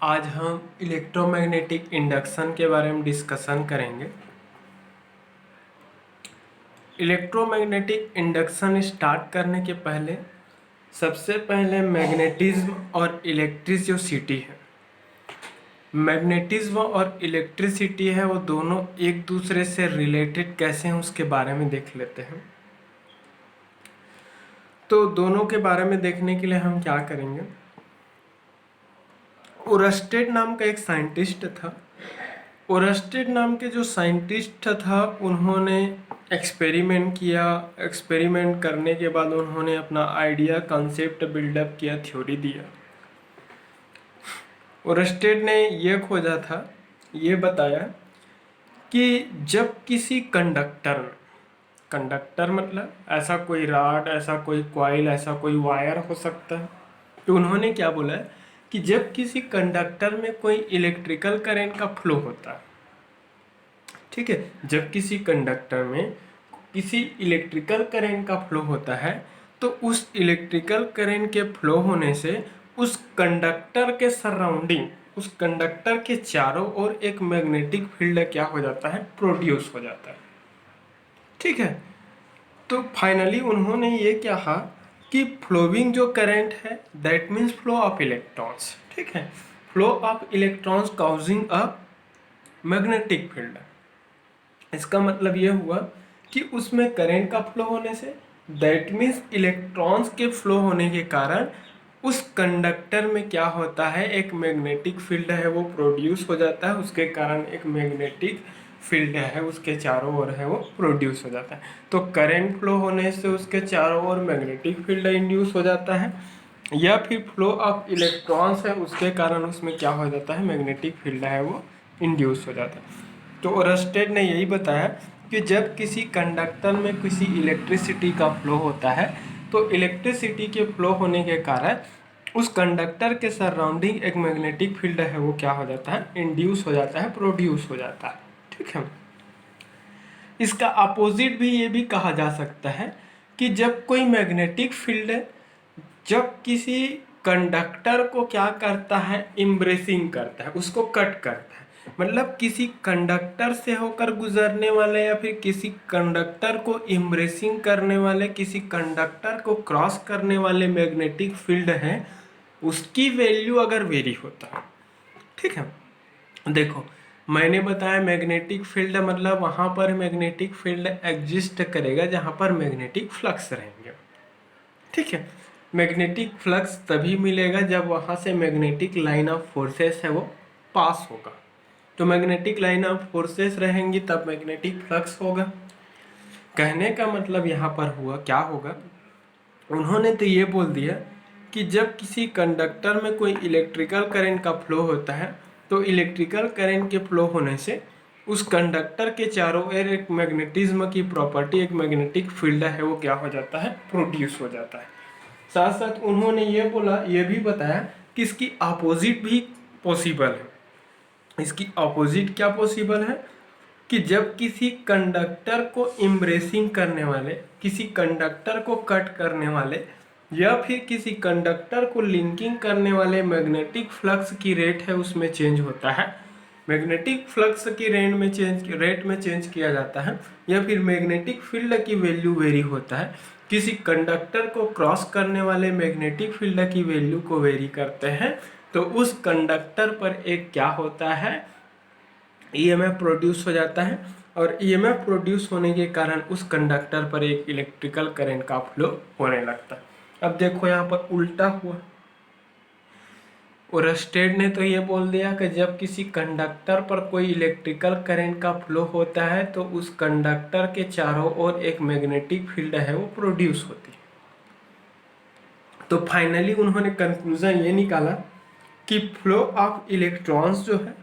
आज हम electromagnetic induction के बारे में डिस्कशन करेंगे। इलेक्ट्रोमैग्नेटिक इंडक्शन स्टार्ट करने के पहले सबसे पहले मैग्नेटिज्म और इलेक्ट्रिसिटी है। मैग्नेटिज्म और इलेक्ट्रिसिटी है वो दोनों एक दूसरे से रिलेटेड कैसे हैं उसके बारे में देख लेते हैं। तो दोनों के बारे में देखने के लिए हम क्या करेंगे, ओरस्टेड नाम का एक साइंटिस्ट था। ओरस्टेड नाम के जो साइंटिस्ट था उन्होंने एक्सपेरिमेंट किया। एक्सपेरिमेंट करने के बाद उन्होंने अपना आइडिया कॉन्सेप्ट बिल्डअप किया, थ्योरी दिया। ओरस्टेड ने ये खोजा था, ये बताया कि जब किसी कंडक्टर मतलब ऐसा कोई रॉड, ऐसा कोई कॉइल, ऐसा कोई वायर हो सकता है। तो उन्होंने क्या बोला है कि जब किसी कंडक्टर में कोई इलेक्ट्रिकल करंट का फ्लो होता है, ठीक है, जब किसी कंडक्टर में किसी इलेक्ट्रिकल करंट का फ्लो होता है तो उस इलेक्ट्रिकल करंट के फ्लो होने से उस कंडक्टर के सराउंडिंग, उस कंडक्टर के चारों ओर एक मैग्नेटिक फील्ड क्या हो जाता है, प्रोड्यूस हो जाता है। ठीक है, तो फाइनली उन्होंने ये कहा कि फ्लोइंग जो करंट है that means flow of electrons. ठीक है, flow of electrons causing a magnetic field. इसका मतलब ये हुआ कि उसमें करंट का फ्लो होने से दैट मीन्स इलेक्ट्रॉन्स के फ्लो होने के कारण उस कंडक्टर में क्या होता है, एक मैग्नेटिक फील्ड है वो प्रोड्यूस हो जाता है। उसके कारण एक मैग्नेटिक फील्ड है उसके चारों ओर है वो प्रोड्यूस हो जाता है। तो करंट फ्लो होने से उसके चारों ओर मैग्नेटिक फील्ड इंड्यूस हो जाता है, या फिर फ्लो ऑफ इलेक्ट्रॉन्स है उसके कारण उसमें क्या हो जाता है, मैग्नेटिक फील्ड है वो इंड्यूस हो जाता है। तो ओरस्टेड ने यही बताया कि जब किसी कंडक्टर में किसी इलेक्ट्रिसिटी का फ्लो होता है तो इलेक्ट्रिसिटी के फ्लो होने के कारण उस कंडक्टर के सराउंडिंग एक मैग्नेटिक फील्ड है वो क्या हो जाता है, इंड्यूस हो जाता है, प्रोड्यूस हो जाता है। ठीक है, इसका अपोजिट भी ये भी कहा जा सकता है कि जब कोई मैग्नेटिक फील्ड जब किसी कंडक्टर को क्या करता है, इम्ब्रेसिंग करता है, उसको कट करता है, मतलब किसी कंडक्टर से होकर गुजरने वाले या फिर किसी कंडक्टर को इम्ब्रेसिंग करने वाले, किसी कंडक्टर को क्रॉस करने वाले मैग्नेटिक फील्ड है, उसकी वैल्यू अगर वेरी होता है। ठीक है, देखो मैंने बताया मैग्नेटिक फील्ड मतलब वहाँ पर मैग्नेटिक फील्ड एग्जिस्ट करेगा जहाँ पर मैग्नेटिक फ्लक्स रहेंगे। ठीक है, मैग्नेटिक फ्लक्स तभी मिलेगा जब वहाँ से मैग्नेटिक लाइन ऑफ फोर्सेस है वो पास होगा। तो मैग्नेटिक लाइन ऑफ फोर्सेस रहेंगी तब मैग्नेटिक फ्लक्स होगा। कहने का मतलब यहाँ पर हुआ क्या होगा, उन्होंने तो ये बोल दिया कि जब किसी कंडक्टर में कोई इलेक्ट्रिकल करंट का फ्लो होता है तो इलेक्ट्रिकल करंट के फ्लो होने से उस कंडक्टर के चारों ओर एक मैग्नेटिज्म की प्रॉपर्टी, एक मैग्नेटिक फील्ड है वो क्या हो जाता है, प्रोड्यूस हो जाता है। साथ साथ उन्होंने ये बोला, ये भी बताया कि इसकी अपोजिट भी पॉसिबल है। इसकी अपोजिट क्या पॉसिबल है कि जब किसी कंडक्टर को इम्ब्रेसिंग करने वाले, किसी कंडक्टर को कट करने वाले या फिर किसी कंडक्टर को लिंकिंग करने वाले मैग्नेटिक फ्लक्स की रेट है उसमें चेंज होता है, मैग्नेटिक फ्लक्स की रेट में चेंज किया जाता है, या फिर मैग्नेटिक फील्ड की वैल्यू वेरी होता है। किसी कंडक्टर को क्रॉस करने वाले मैग्नेटिक फील्ड की वैल्यू को वेरी करते हैं तो उस कंडक्टर पर एक क्या होता है, ईएमएफ प्रोड्यूस हो जाता है, और ईएमएफ प्रोड्यूस होने के कारण उस कंडक्टर पर एक इलेक्ट्रिकल करंट का फ्लो होने लगता है। अब देखो यहाँ पर उल्टा हुआ, ओरस्टेड ने तो ये बोल दिया कि जब किसी कंडक्टर पर कोई इलेक्ट्रिकल करंट का फ्लो होता है तो उस कंडक्टर के चारों ओर एक मैग्नेटिक फील्ड है वो प्रोड्यूस होती है। तो फाइनली उन्होंने कंक्लूजन ये निकाला कि फ्लो ऑफ इलेक्ट्रॉन्स जो है,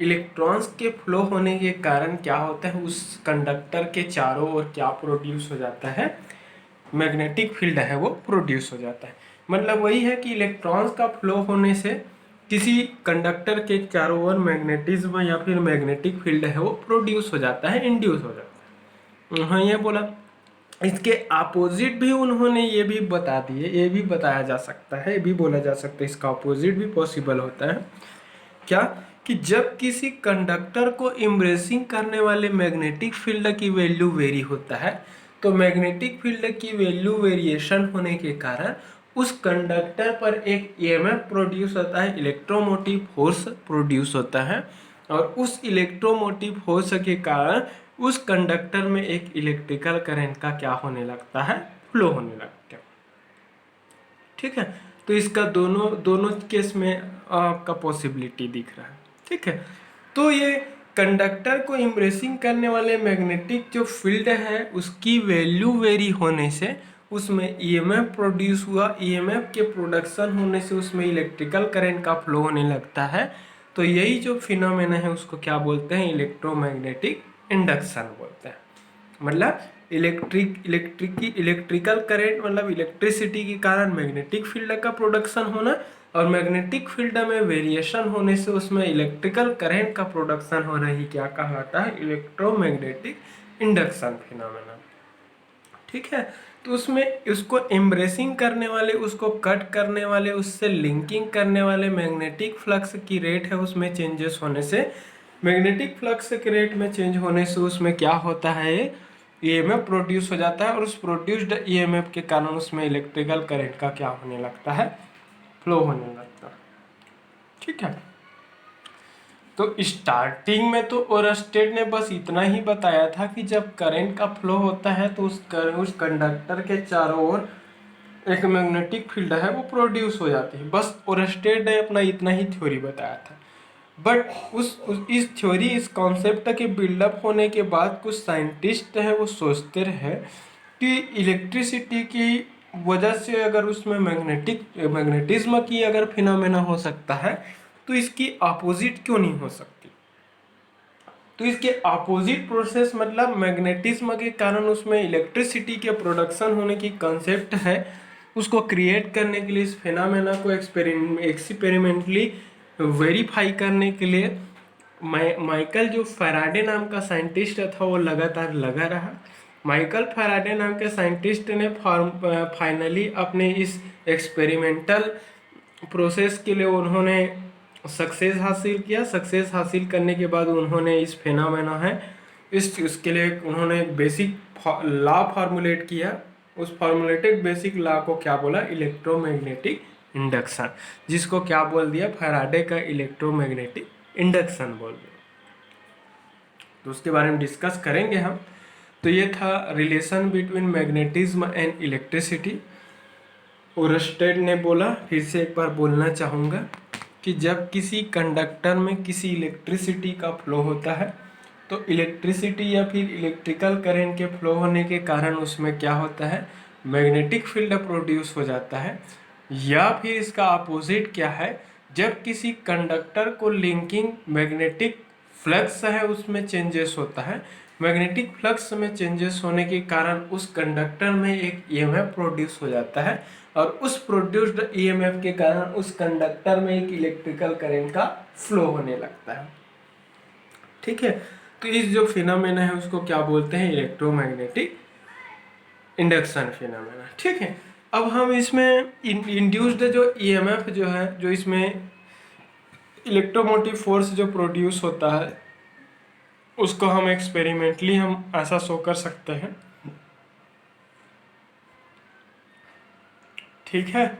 इलेक्ट्रॉन्स के फ्लो होने के कारण क्या होता है, उस कंडक्टर के चारों ओर क्या प्रोड्यूस हो जाता है, मैग्नेटिक फील्ड है वो प्रोड्यूस हो जाता है। मतलब वही है कि इलेक्ट्रॉन्स का फ्लो होने से किसी कंडक्टर के चारों ओर मैग्नेटिज्म या फिर मैग्नेटिक फील्ड है वो प्रोड्यूस हो जाता है, इंड्यूस हो जाता है। उन्होंने ये बोला। इसके अपोजिट भी उन्होंने ये भी बता दिए, ये भी बताया जा सकता है, ये भी बोला जा सकता है, इसका अपोजिट भी पॉसिबल होता है क्या कि जब किसी कंडक्टर को इम्ब्रेसिंग करने वाले मैग्नेटिक फील्ड की वैल्यू वेरी होता है, तो मैग्नेटिक फील्ड की वैल्यू वेरिएशन होने के कारण उस कंडक्टर पर एक ईएमएफ प्रोड्यूस होता है, इलेक्ट्रोमोटिव फोर्स प्रोड्यूस होता है, और उस इलेक्ट्रोमोटिव फोर्स के कारण उस कंडक्टर में एक इलेक्ट्रिकल करंट का क्या होने लगता है, फ्लो होने लगता है। ठीक है, तो इसका दोनों दोनों केस में आपका पॉसिबिलिटी दिख रहा है। ठीक है, तो ये कंडक्टर को इम्प्रेसिंग करने वाले मैग्नेटिक जो फील्ड है उसकी वैल्यू वेरी होने से उसमें ईएमएफ प्रोड्यूस हुआ, ईएमएफ के प्रोडक्शन होने से उसमें इलेक्ट्रिकल करंट का फ्लो होने लगता है। तो यही जो फिनोमेना है उसको क्या बोलते हैं, इलेक्ट्रोमैग्नेटिक इंडक्शन बोलते हैं। मतलब इलेक्ट्रिकल करंट मतलब इलेक्ट्रिसिटी के कारण मैग्नेटिक फील्ड का प्रोडक्शन होना, और मैग्नेटिक फील्ड में वेरिएशन होने से उसमें इलेक्ट्रिकल करंट का प्रोडक्शन होना ही क्या कहलाता है, इलेक्ट्रोमैग्नेटिक इंडक्शन फिनोमेना। ठीक है, तो उसमें उसको एम्ब्रेसिंग करने वाले, उसको कट करने वाले, उससे लिंकिंग करने वाले मैग्नेटिक फ्लक्स की रेट है उसमें चेंजेस होने से, मैग्नेटिक फ्लक्स के रेट में चेंज होने से उसमें क्या होता है, ईएमएफ प्रोड्यूस हो जाता है, और उस प्रोड्यूस्ड ईएमएफ के कारण उसमें इलेक्ट्रिकल करंट का क्या होने लगता है, फ्लो होने लगता है। ठीक है, तो स्टार्टिंग में तो ओरस्टेड ने बस इतना ही बताया था कि जब करंट का फ्लो होता है तो उस कंडक्टर के चारों ओर एक मैग्नेटिक फील्ड है वो प्रोड्यूस हो जाती है। बस ओरस्टेड ने अपना इतना ही थ्योरी बताया था। बट इस थ्योरी, इस कॉन्सेप्ट के बिल्डअप होने के बाद कुछ साइंटिस्ट हैं वो सोचते रहे कि इलेक्ट्रिसिटी की वजह से अगर उसमें मैग्नेटिज्म की अगर फिनोमेना हो सकता है तो इसकी अपोजिट क्यों नहीं हो सकती। तो इसके अपोजिट प्रोसेस मतलब मैग्नेटिज्म के कारण उसमें इलेक्ट्रिसिटी के प्रोडक्शन होने की कॉन्सेप्ट है, उसको क्रिएट करने के लिए, इस फिनोमेना को एक्सपेरिमेंटली वेरीफाई करने के लिए माइकल जो फैराडे नाम का साइंटिस्ट था वो लगातार लगा रहा। माइकल फैराडे नाम के साइंटिस्ट ने फाइनली अपने इस एक्सपेरिमेंटल प्रोसेस के लिए उन्होंने सक्सेस हासिल किया। सक्सेस हासिल करने के बाद उन्होंने इस फिनोमेना है इसके लिए उन्होंने बेसिक लॉ फार्मूलेट किया। उस फॉर्मुलेटेड बेसिक लॉ को क्या बोला, इलेक्ट्रोमैग्नेटिक इंडक्शन, जिसको क्या बोल दिया, फैराडे का इलेक्ट्रोमैग्नेटिक इंडक्शन बोल दिया। तो उसके बारे में डिस्कस करेंगे हम। तो ये था relation between magnetism and electricity. Oersted ने बोला, फिर से एक बार बोलना चाहूँगा कि जब किसी कंडक्टर में किसी इलेक्ट्रिसिटी का फ्लो होता है तो इलेक्ट्रिसिटी या फिर इलेक्ट्रिकल करंट के फ्लो होने के कारण उसमें क्या होता है, मैग्नेटिक फील्ड प्रोड्यूस हो जाता है। या फिर इसका अपोजिट क्या है, जब किसी कंडक्टर को लिंकिंग मैग्नेटिक फ्लक्स है उसमें चेंजेस होता है, मैग्नेटिक फ्लक्स में चेंजेस होने के कारण उस कंडक्टर में एक ईएमएफ प्रोड्यूस हो जाता है, और उस प्रोड्यूस्ड ईएमएफ के कारण उस कंडक्टर में एक इलेक्ट्रिकल करंट का फ्लो होने लगता है। ठीक है, तो इस जो फिनोमेना है उसको क्या बोलते हैं, इलेक्ट्रोमैग्नेटिक इंडक्शन फिनोमेना। ठीक है, अब हम इसमें इंड्यूस्ड जो ईएमएफ जो है, जो इसमें इलेक्ट्रोमोटिव फोर्स जो प्रोड्यूस होता है उसको हम एक्सपेरिमेंटली हम ऐसा शो कर सकते हैं। ठीक है,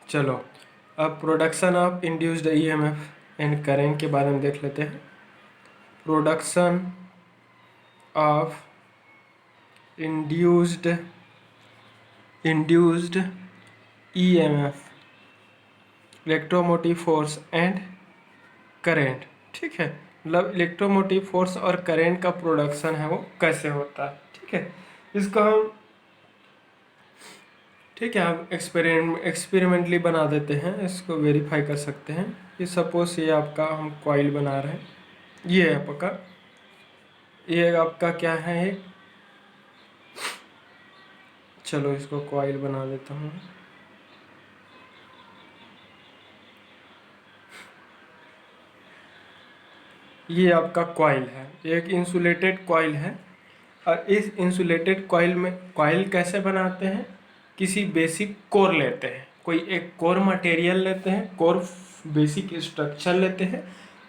चलो अब production of induced EMF and current के बारे में देख लेते हैं। Production of induced EMF, electromotive force and current. ठीक है, मतलब इलेक्ट्रोमोटिव फोर्स और करंट का प्रोडक्शन है वो कैसे होता है। ठीक है, इसको हम, ठीक है, हम एक्सपेरिमेंटली बना देते हैं, इसको वेरीफाई कर सकते हैं। ये सपोज ये आपका हम कॉइल बना रहे हैं, ये आपका, ये आपका क्या है, एक, चलो इसको कॉइल बना देता हूँ। ये आपका कॉइल है, एक इंसुलेटेड कॉइल है, और इस इंसुलेटेड कॉइल में, कॉइल कैसे बनाते हैं, किसी बेसिक कोर लेते हैं, कोई एक कोर मटेरियल लेते हैं, कोर बेसिक स्ट्रक्चर लेते हैं,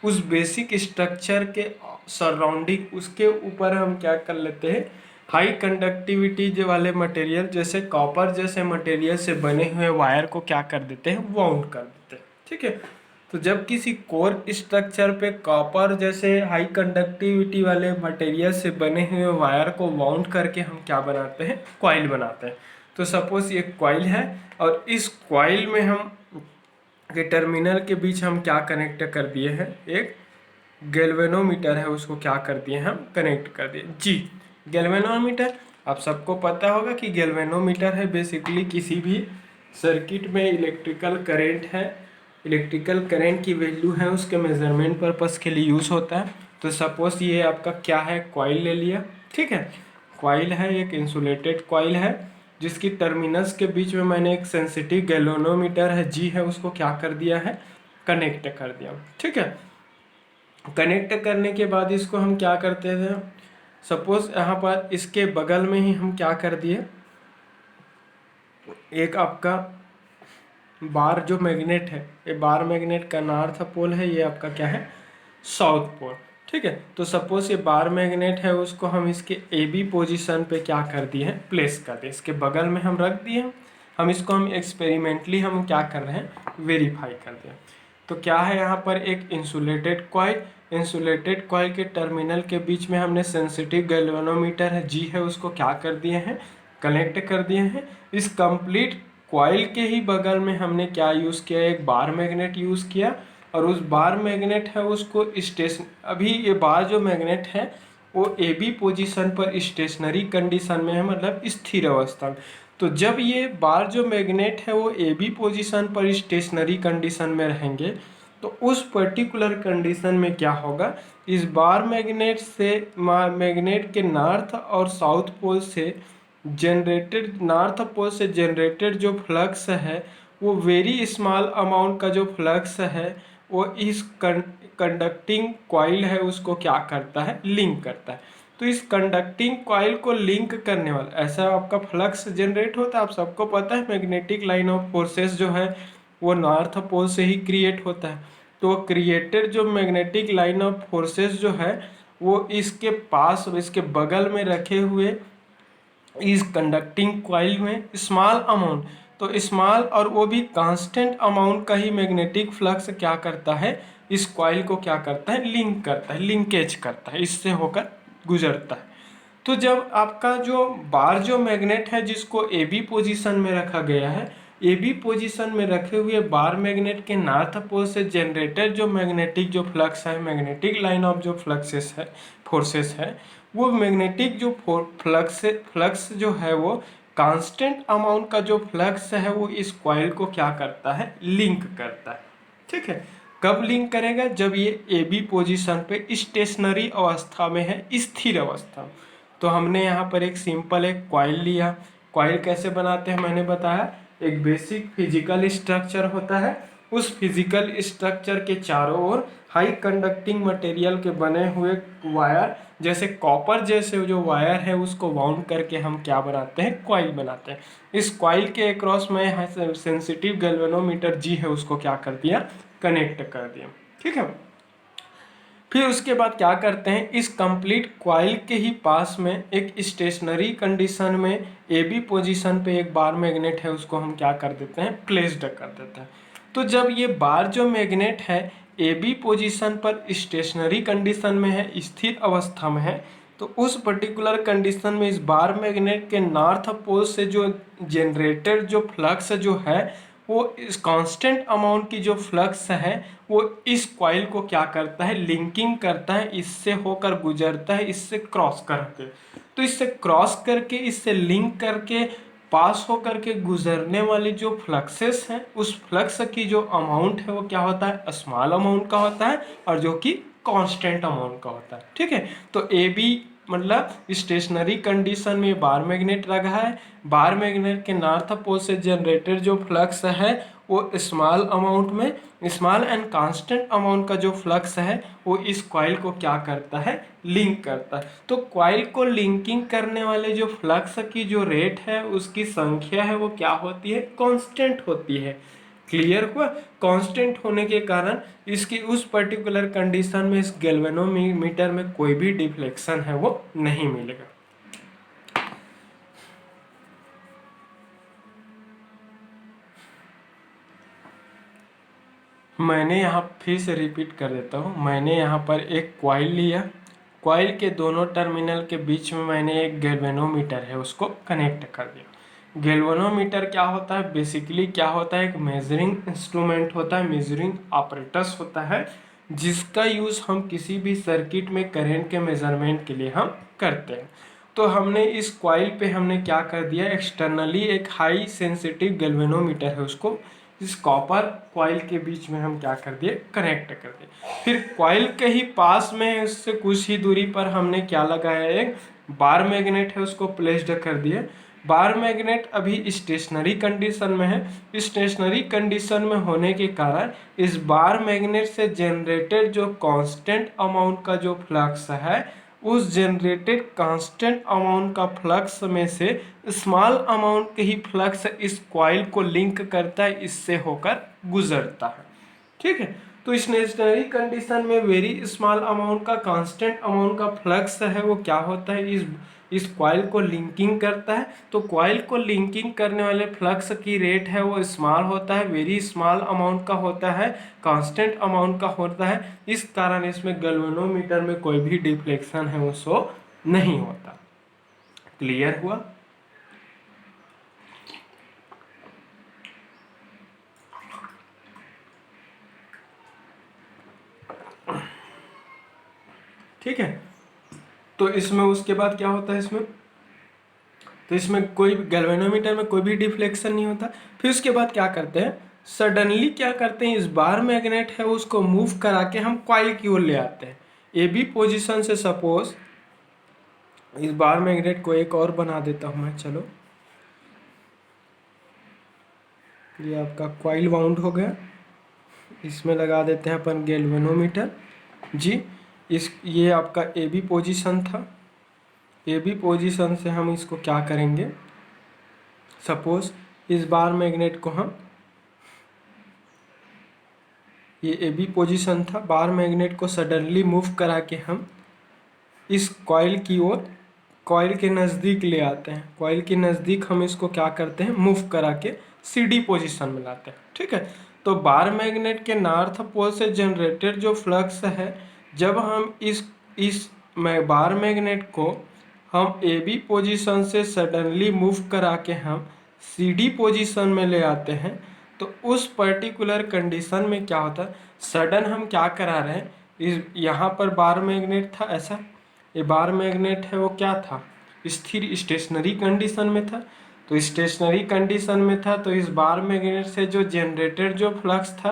उस बेसिक स्ट्रक्चर के सराउंडिंग उसके ऊपर हम क्या कर लेते हैं, हाई कंडक्टिविटी जो वाले मटेरियल जैसे कॉपर जैसे मटेरियल से बने हुए वायर को क्या कर देते हैं, वाउंड कर देते हैं। ठीक है, तो जब किसी कोर स्ट्रक्चर पे कॉपर जैसे हाई कंडक्टिविटी वाले मटेरियल से बने हुए वायर को वाउंड करके हम क्या बनाते हैं, कॉइल बनाते हैं। तो सपोज ये कॉइल है और इस कॉइल में हम के टर्मिनल के बीच हम क्या कनेक्ट कर दिए हैं, एक गैल्वेनोमीटर है उसको क्या कर दिए हम, कनेक्ट कर दिए। जी, गैल्वेनोमीटर आप सबको पता होगा कि गैल्वेनोमीटर है बेसिकली किसी भी सर्किट में इलेक्ट्रिकल करंट है, इलेक्ट्रिकल करंट की वैल्यू है उसके मेजरमेंट पर्पस के लिए यूज़ होता है। तो सपोज ये आपका क्या है, कॉइल ले लिया। ठीक है, कॉइल है, एक इंसुलेटेड कॉइल है जिसकी टर्मिनल्स के बीच में मैंने एक सेंसिटिव गैल्वेनोमीटर है जी है उसको क्या कर दिया है, कनेक्ट कर दिया। ठीक है, कनेक्ट करने के बाद इसको हम क्या करते थे, सपोज यहाँ पर इसके बगल में ही हम क्या कर दिए, एक आपका बार जो मैग्नेट है, ये बार मैग्नेट का नॉर्थ पोल है, ये आपका क्या है, साउथ पोल। ठीक है, तो सपोज ये बार मैग्नेट है उसको हम इसके ए बी पोजिशन पे क्या कर दिए हैं, प्लेस कर दिए, इसके बगल में हम रख दिए। हम इसको हम एक्सपेरिमेंटली हम क्या कर रहे हैं, वेरीफाई कर दिए। तो क्या है यहाँ पर एक इंसुलेटेड कॉइल, इंसुलेटेड कॉइल के टर्मिनल के बीच में हमने सेंसिटिव गैल्वेनोमीटर है जी है उसको क्या कर दिए हैं, कनेक्ट कर दिए हैं। इस कंप्लीट कॉइल के ही बगल में हमने क्या यूज़ किया, एक बार मैग्नेट यूज़ किया और उस बार मैग्नेट है उसको स्टेशन, अभी ये बार जो मैग्नेट है वो ए बी पोजिशन पर स्टेशनरी कंडीशन में है, मतलब स्थिर अवस्था में। तो जब ये बार जो मैग्नेट है वो ए बी पोजिशन पर स्टेशनरी कंडीशन में रहेंगे तो उस पर्टिकुलर कंडीशन में क्या होगा, इस बार मैग्नेट से मैग्नेट के नॉर्थ और साउथ पोल से जनरेटेड, नॉर्थ पोल से जनरेटेड जो फ्लक्स है वो वेरी स्मॉल अमाउंट का जो फ्लक्स है वो इस कंडक्टिंग कॉइल है उसको क्या करता है, लिंक करता है। तो इस कंडक्टिंग कॉइल को लिंक करने वाला ऐसा आपका फ्लक्स जनरेट होता है। आप सबको पता है मैग्नेटिक लाइन ऑफ फोर्सेस जो है वो नॉर्थ पोल से ही क्रिएट होता है। तो क्रिएटेड जो मैग्नेटिक लाइन ऑफ फोर्सेस जो है वो इसके पास, इसके बगल में रखे हुए इस कंडक्टिंग कॉइल में स्मॉल अमाउंट, तो स्मॉल और वो भी कांस्टेंट अमाउंट का ही मैग्नेटिक फ्लक्स क्या करता है, इस कॉइल को क्या करता है, लिंक करता है, लिंकेज करता है, इससे होकर गुजरता है। तो जब आपका जो बार जो मैग्नेट है जिसको ए बी पोजिशन में रखा गया है, ए बी पोजिशन में रखे हुए बार मैग्नेट के नॉर्थ पोल से जनरेटेड जो मैग्नेटिक जो फ्लक्स है, मैग्नेटिक लाइन ऑफ जो फ्लक्सेस है, फोर्सेस है, वो मैग्नेटिक जो फ्लक्स जो है वो कांस्टेंट अमाउंट का जो फ्लक्स है वो इस कॉइल को क्या करता है, लिंक करता है। ठीक है, कब लिंक करेगा, जब ये ए बी पोजिशन पे स्टेशनरी अवस्था में है, स्थिर अवस्था। तो हमने यहाँ पर एक सिंपल एक कॉइल लिया। कॉइल कैसे बनाते हैं मैंने बताया, एक बेसिक फिजिकल स्ट्रक्चर होता है, उस फिजिकल स्ट्रक्चर के चारों ओर हाई कंडक्टिंग मटेरियल के बने हुए वायर जैसे कॉपर जैसे जो वायर है उसको वाउंड करके हम क्या बनाते हैं, कॉइल बनाते हैं। इस कॉइल के अक्रॉस में सेंसिटिव गैल्वेनोमीटर जी है उसको क्या कर दिया, कनेक्ट कर दिया। ठीक है, फिर उसके बाद क्या करते हैं, इस कंप्लीट कॉइल के ही पास में एक स्टेशनरी कंडीशन में ए बी पोजिशन पे एक बार मैग्नेट है उसको हम क्या कर देते हैं, प्लेस्ड कर देते हैं। तो जब ये बार जो मैग्नेट है ए बी पोजिशन पर स्टेशनरी कंडीशन में है, स्थिर अवस्था में है, तो उस पर्टिकुलर कंडीशन में इस बार मैग्नेट के नॉर्थ पोल से जो जनरेटेड जो फ्लक्स जो है वो इस कांस्टेंट अमाउंट की जो फ्लक्स है वो इस कॉइल को क्या करता है, लिंकिंग करता है, इससे होकर गुजरता है, इससे क्रॉस करके। तो इससे क्रॉस करके, इससे लिंक करके पास होकर के गुजरने वाली जो फ्लक्सेस हैं उस फ्लक्स की जो अमाउंट है वो क्या होता है, स्मॉल अमाउंट का होता है और जो कि कांस्टेंट अमाउंट का होता है। ठीक है, तो ए बी मतलब स्टेशनरी कंडीशन में बार मैग्नेट रखा है, बार मैग्नेट के नॉर्थ पोल से जनरेटेड जो फ्लक्स है वो स्मॉल अमाउंट में स्मॉल एंड कांस्टेंट अमाउंट का जो फ्लक्स है वो इस कॉइल को क्या करता है, लिंक करता है। तो कॉइल को लिंकिंग करने वाले जो फ्लक्स की जो रेट है उसकी संख्या है वो क्या होती है, कांस्टेंट होती है। क्लियर हुआ। कांस्टेंट होने के कारण इसकी उस पर्टिकुलर कंडीशन में इस गैल्वेनोमीटर में कोई भी डिफ्लेक्शन है वो नहीं मिलेगा। मैंने यहाँ फिर से रिपीट कर देता हूँ। मैंने यहाँ पर एक कॉइल लिया, कॉइल के दोनों टर्मिनल के बीच में मैंने एक गैल्वेनोमीटर है उसको कनेक्ट कर दिया। गैल्वेनोमीटर क्या होता है, बेसिकली क्या होता है, एक मेजरिंग इंस्ट्रूमेंट होता है, मेजरिंग ऑपरेटस होता है, जिसका यूज़ हम किसी भी सर्किट में करंट के मेजरमेंट के लिए हम करते हैं। तो हमने इस कॉइल पे हमने क्या कर दिया, एक्सटर्नली एक हाई सेंसिटिव गैल्वेनोमीटर है उसको इस कॉपर कॉइल के बीच में हम क्या कर दिए, कनेक्ट कर दिए। फिर कॉइल के ही पास में उससे कुछ ही दूरी पर हमने क्या लगाया, एक बार मैग्नेट है उसको प्लेस्ड कर दिए। बार मैग्नेट अभी स्टेशनरी कंडीशन में है। स्टेशनरी कंडीशन में होने के कारण इस बार मैग्नेट से जनरेटेड जो कांस्टेंट अमाउंट का जो फ्लक्स है उस जनरेटेड कांस्टेंट अमाउंट का फ्लक्स में से स्मॉल अमाउंट के ही फ्लक्स इस कॉइल को लिंक करता है, इससे होकर गुजरता है। ठीक है। तो स्टेशनरी कंडीशन में वेरी स्मॉल अमाउंट का कांस्टेंट अमाउंट का फ्लक्स है वो क्या होता है, इस कॉइल को लिंकिंग करता है। तो कॉइल को लिंकिंग करने वाले फ्लक्स की रेट है वो स्मॉल होता है, वेरी स्मॉल अमाउंट का होता है, कांस्टेंट अमाउंट का होता है। इस कारण इसमें गैल्वेनोमीटर में कोई भी डिफ्लेक्शन है वो शो नहीं होता। क्लियर हुआ। ठीक है। तो इसमें उसके बाद क्या होता है, इसमें तो इसमें कोई गैल्वेनोमीटर में कोई भी डिफ्लेक्शन नहीं होता। फिर उसके बाद क्या करते हैं, सडनली क्या करते हैं, इस बार मैग्नेट है उसको मूव करा के हम कॉइल की ओर ले आते हैं। ए बी पोजीशन से सपोज इस बार मैग्नेट को एक और बना देता हूं मैं, चलो ये आपका कॉइल वाउंड हो गया। इसमें लगा देते हैं अपन गैल्वेनोमीटर जी। ये आपका ए बी पोजीशन था। ए बी पोजीशन से हम इसको क्या करेंगे, सपोज इस बार मैग्नेट को हम, ये ए बी पोजीशन था, बार मैग्नेट को सडनली मूव करा के हम इस कॉइल की ओर, कॉइल के नज़दीक ले आते हैं। कॉइल के नज़दीक हम इसको क्या करते हैं, मूव करा के सी डी पोजिशन में लाते हैं। ठीक है। तो बार मैग्नेट के नॉर्थ पोल से जनरेटेड जो फ्लक्स है, जब हम इस बार मैग्नेट को हम ए बी पोजिशन से सडनली मूव करा के हम सी डी पोजिशन में ले आते हैं, तो उस पर्टिकुलर कंडीशन में क्या होता है, सडन हम क्या करा रहे हैं, इस यहाँ पर बार मैग्नेट था ऐसा, ये बार मैग्नेट है वो क्या था, स्थिर स्टेशनरी कंडीशन में था। तो स्टेशनरी कंडीशन में था तो इस बार मैग्नेट से जो जनरेटेड जो फ्लक्स था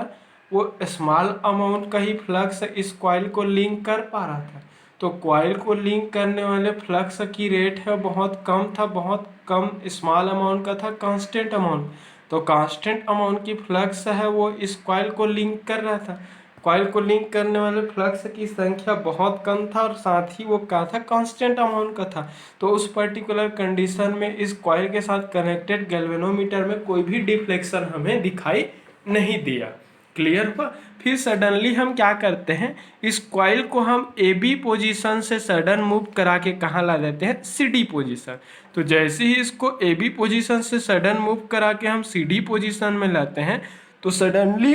वो स्मॉल अमाउंट का ही फ्लक्स इस कॉइल को लिंक कर पा रहा था। तो कॉइल को लिंक करने वाले फ्लक्स की रेट है बहुत कम था, बहुत कम स्मॉल अमाउंट का था, कांस्टेंट अमाउंट। तो कांस्टेंट अमाउंट की फ्लक्स है वो इस कॉइल को लिंक कर रहा था। कॉइल को लिंक करने वाले फ्लक्स की संख्या बहुत कम था और साथ ही वो क्या था, कांस्टेंट अमाउंट का था। तो उस पर्टिकुलर कंडीशन में इस कॉइल के साथ कनेक्टेड गैल्वेनोमीटर में कोई भी डिफ्लेक्शन हमें दिखाई नहीं दिया। क्लियर हुआ। फिर सडनली हम क्या करते हैं, इस कॉइल को हम ए बी पोजीशन से सडन मूव करा के कहाँ ला देते हैं, सी डी पोजीशन। तो जैसे ही इसको ए बी पोजीशन से सडन मूव करा के हम सी डी पोजीशन में लाते हैं, तो सडनली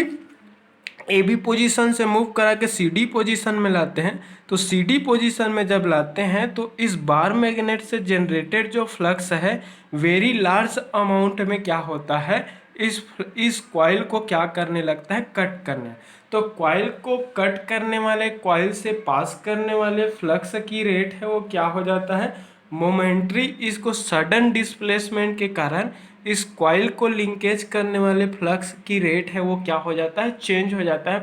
ए बी पोजीशन से मूव करा के सी डी पोजीशन में लाते हैं। तो सी डी पोजीशन में जब लाते हैं तो इस बार मैग्नेट से जनरेटेड जो फ्लक्स है वेरी लार्ज अमाउंट में क्या होता है, इस कॉइल को क्या करने लगता है, कट करने। तो कॉइल को कट करने वाले, कॉइल से पास करने वाले फ्लक्स की रेट है वो क्या हो जाता है, मोमेंट्री, इसको सडन डिस्प्लेसमेंट के कारण इस कॉइल को लिंकेज करने वाले फ्लक्स की रेट है वो क्या हो जाता है, चेंज हो जाता है।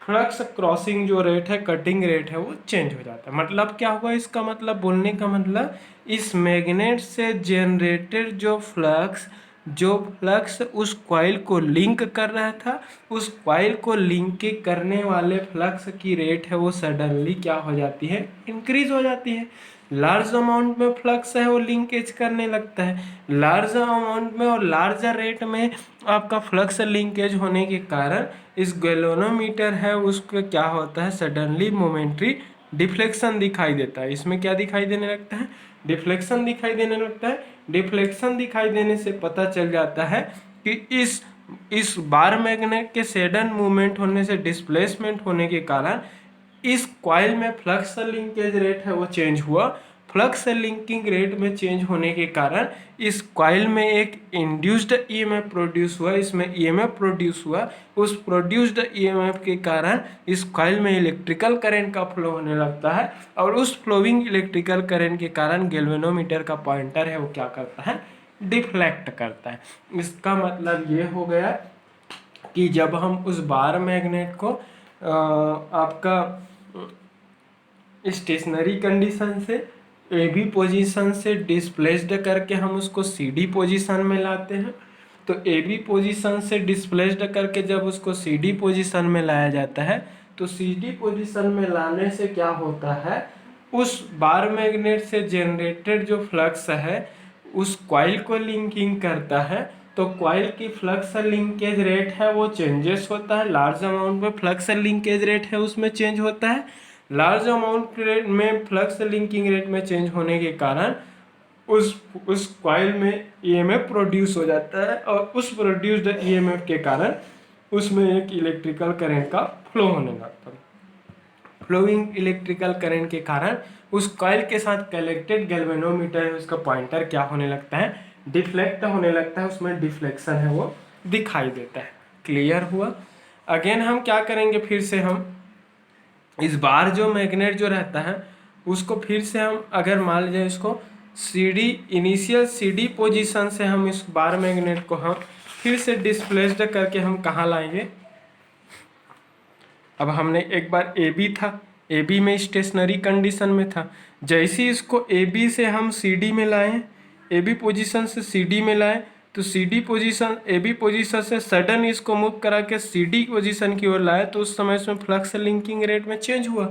फ्लक्स क्रॉसिंग जो रेट है, कटिंग रेट है वो चेंज हो जाता है। मतलब क्या हुआ इसका मतलब, बोलने का मतलब इस मैग्नेट से जनरेटेड जो फ्लक्स जो फ्लक्स उस कॉइल को लिंक कर रहा था, उस कॉइल को लिंक करने वाले फ्लक्स की रेट है वो सडनली क्या हो जाती है, इंक्रीज हो जाती है। लार्ज अमाउंट में फ्लक्स है वो लिंकेज करने लगता है, लार्ज अमाउंट में और लार्जर रेट में आपका फ्लक्स लिंकेज होने के कारण इस गैल्वेनोमीटर है उसको क्या होता है, सडनली मोमेंट्री डिफ्लेक्शन दिखाई देता है। इसमें क्या दिखाई देने लगता है, डिफ्लेक्शन दिखाई देने लगता है। डिफ्लेक्शन दिखाई देने से पता चल जाता है कि इस बार मैग्नेट के सडन मूवमेंट होने से, डिस्प्लेसमेंट होने के कारण इस कॉइल में फ्लक्स लिंकेज रेट है वो चेंज हुआ। फ्लक्स लिंकिंग रेट में चेंज होने के कारण इस कॉइल में एक इंड्यूस्ड ईएमएफ प्रोड्यूस हुआ, इसमें ईएमएफ प्रोड्यूस हुआ। उस प्रोड्यूस्ड ईएमएफ के कारण इस कॉइल में इलेक्ट्रिकल करंट का फ्लो होने लगता है, और उस फ्लोइंग इलेक्ट्रिकल करंट के कारण गैल्वेनोमीटर का पॉइंटर है वो क्या करता है, डिफ्लेक्ट करता है। इसका मतलब ये हो गया कि जब हम उस बार मैग्नेट को आपका स्टेशनरी कंडीशन से ए बी पोजीशन से डिस्प्लेस्ड करके हम उसको सी डी पोजीशन में लाते हैं, तो ए बी पोजीशन से डिस्प्लेस्ड करके जब उसको सी डी पोजीशन में लाया जाता है, तो सी डी पोजीशन में लाने से क्या होता है, उस बार मैग्नेट से जनरेटेड जो फ्लक्स है उस कॉइल को लिंकिंग करता है, तो कॉइल की फ्लक्स लिंकेज रेट है वो चेंजेस होता है। लार्ज अमाउंट में फ्लक्स लिंकेज रेट है उसमें चेंज होता है। लार्ज अमाउंट रेट में फ्लक्स लिंकिंग रेट में चेंज होने के कारण उस कॉइल में ईएमएफ प्रोड्यूस हो जाता है, और उस प्रोड्यूस्ड ईएमएफ के कारण उसमें एक इलेक्ट्रिकल करंट का फ्लो होने लगता है। फ्लोइंग इलेक्ट्रिकल करंट के कारण उस कॉइल के साथ कनेक्टेड गैल्वेनोमीटर है उसका पॉइंटर क्या होने लगता है, डिफ्लेक्ट होने लगता है, उसमें डिफ्लेक्शन है वो दिखाई देता है। क्लियर हुआ। अगेन हम क्या करेंगे, फिर से हम इस बार जो मैग्नेट जो रहता है उसको फिर से हम अगर मान लीजिए इसको सीडी इनिशियल सीडी पोजीशन से हम इस बार मैग्नेट को हम फिर से डिस्प्लेस्ड करके हम कहाँ लाएंगे। अब हमने एक बार ए बी था, ए बी में स्टेशनरी कंडीशन में था, जैसे ही इसको ए बी से हम सी डी में लाएं, ए बी पोजीशन से सी डी में लाएं, तो C D position A B position से सडन इसको मूव करा के सी डी पोजीशन की ओर लाए, तो उस समय इसमें फ्लक्स लिंकिंग रेट में चेंज हुआ।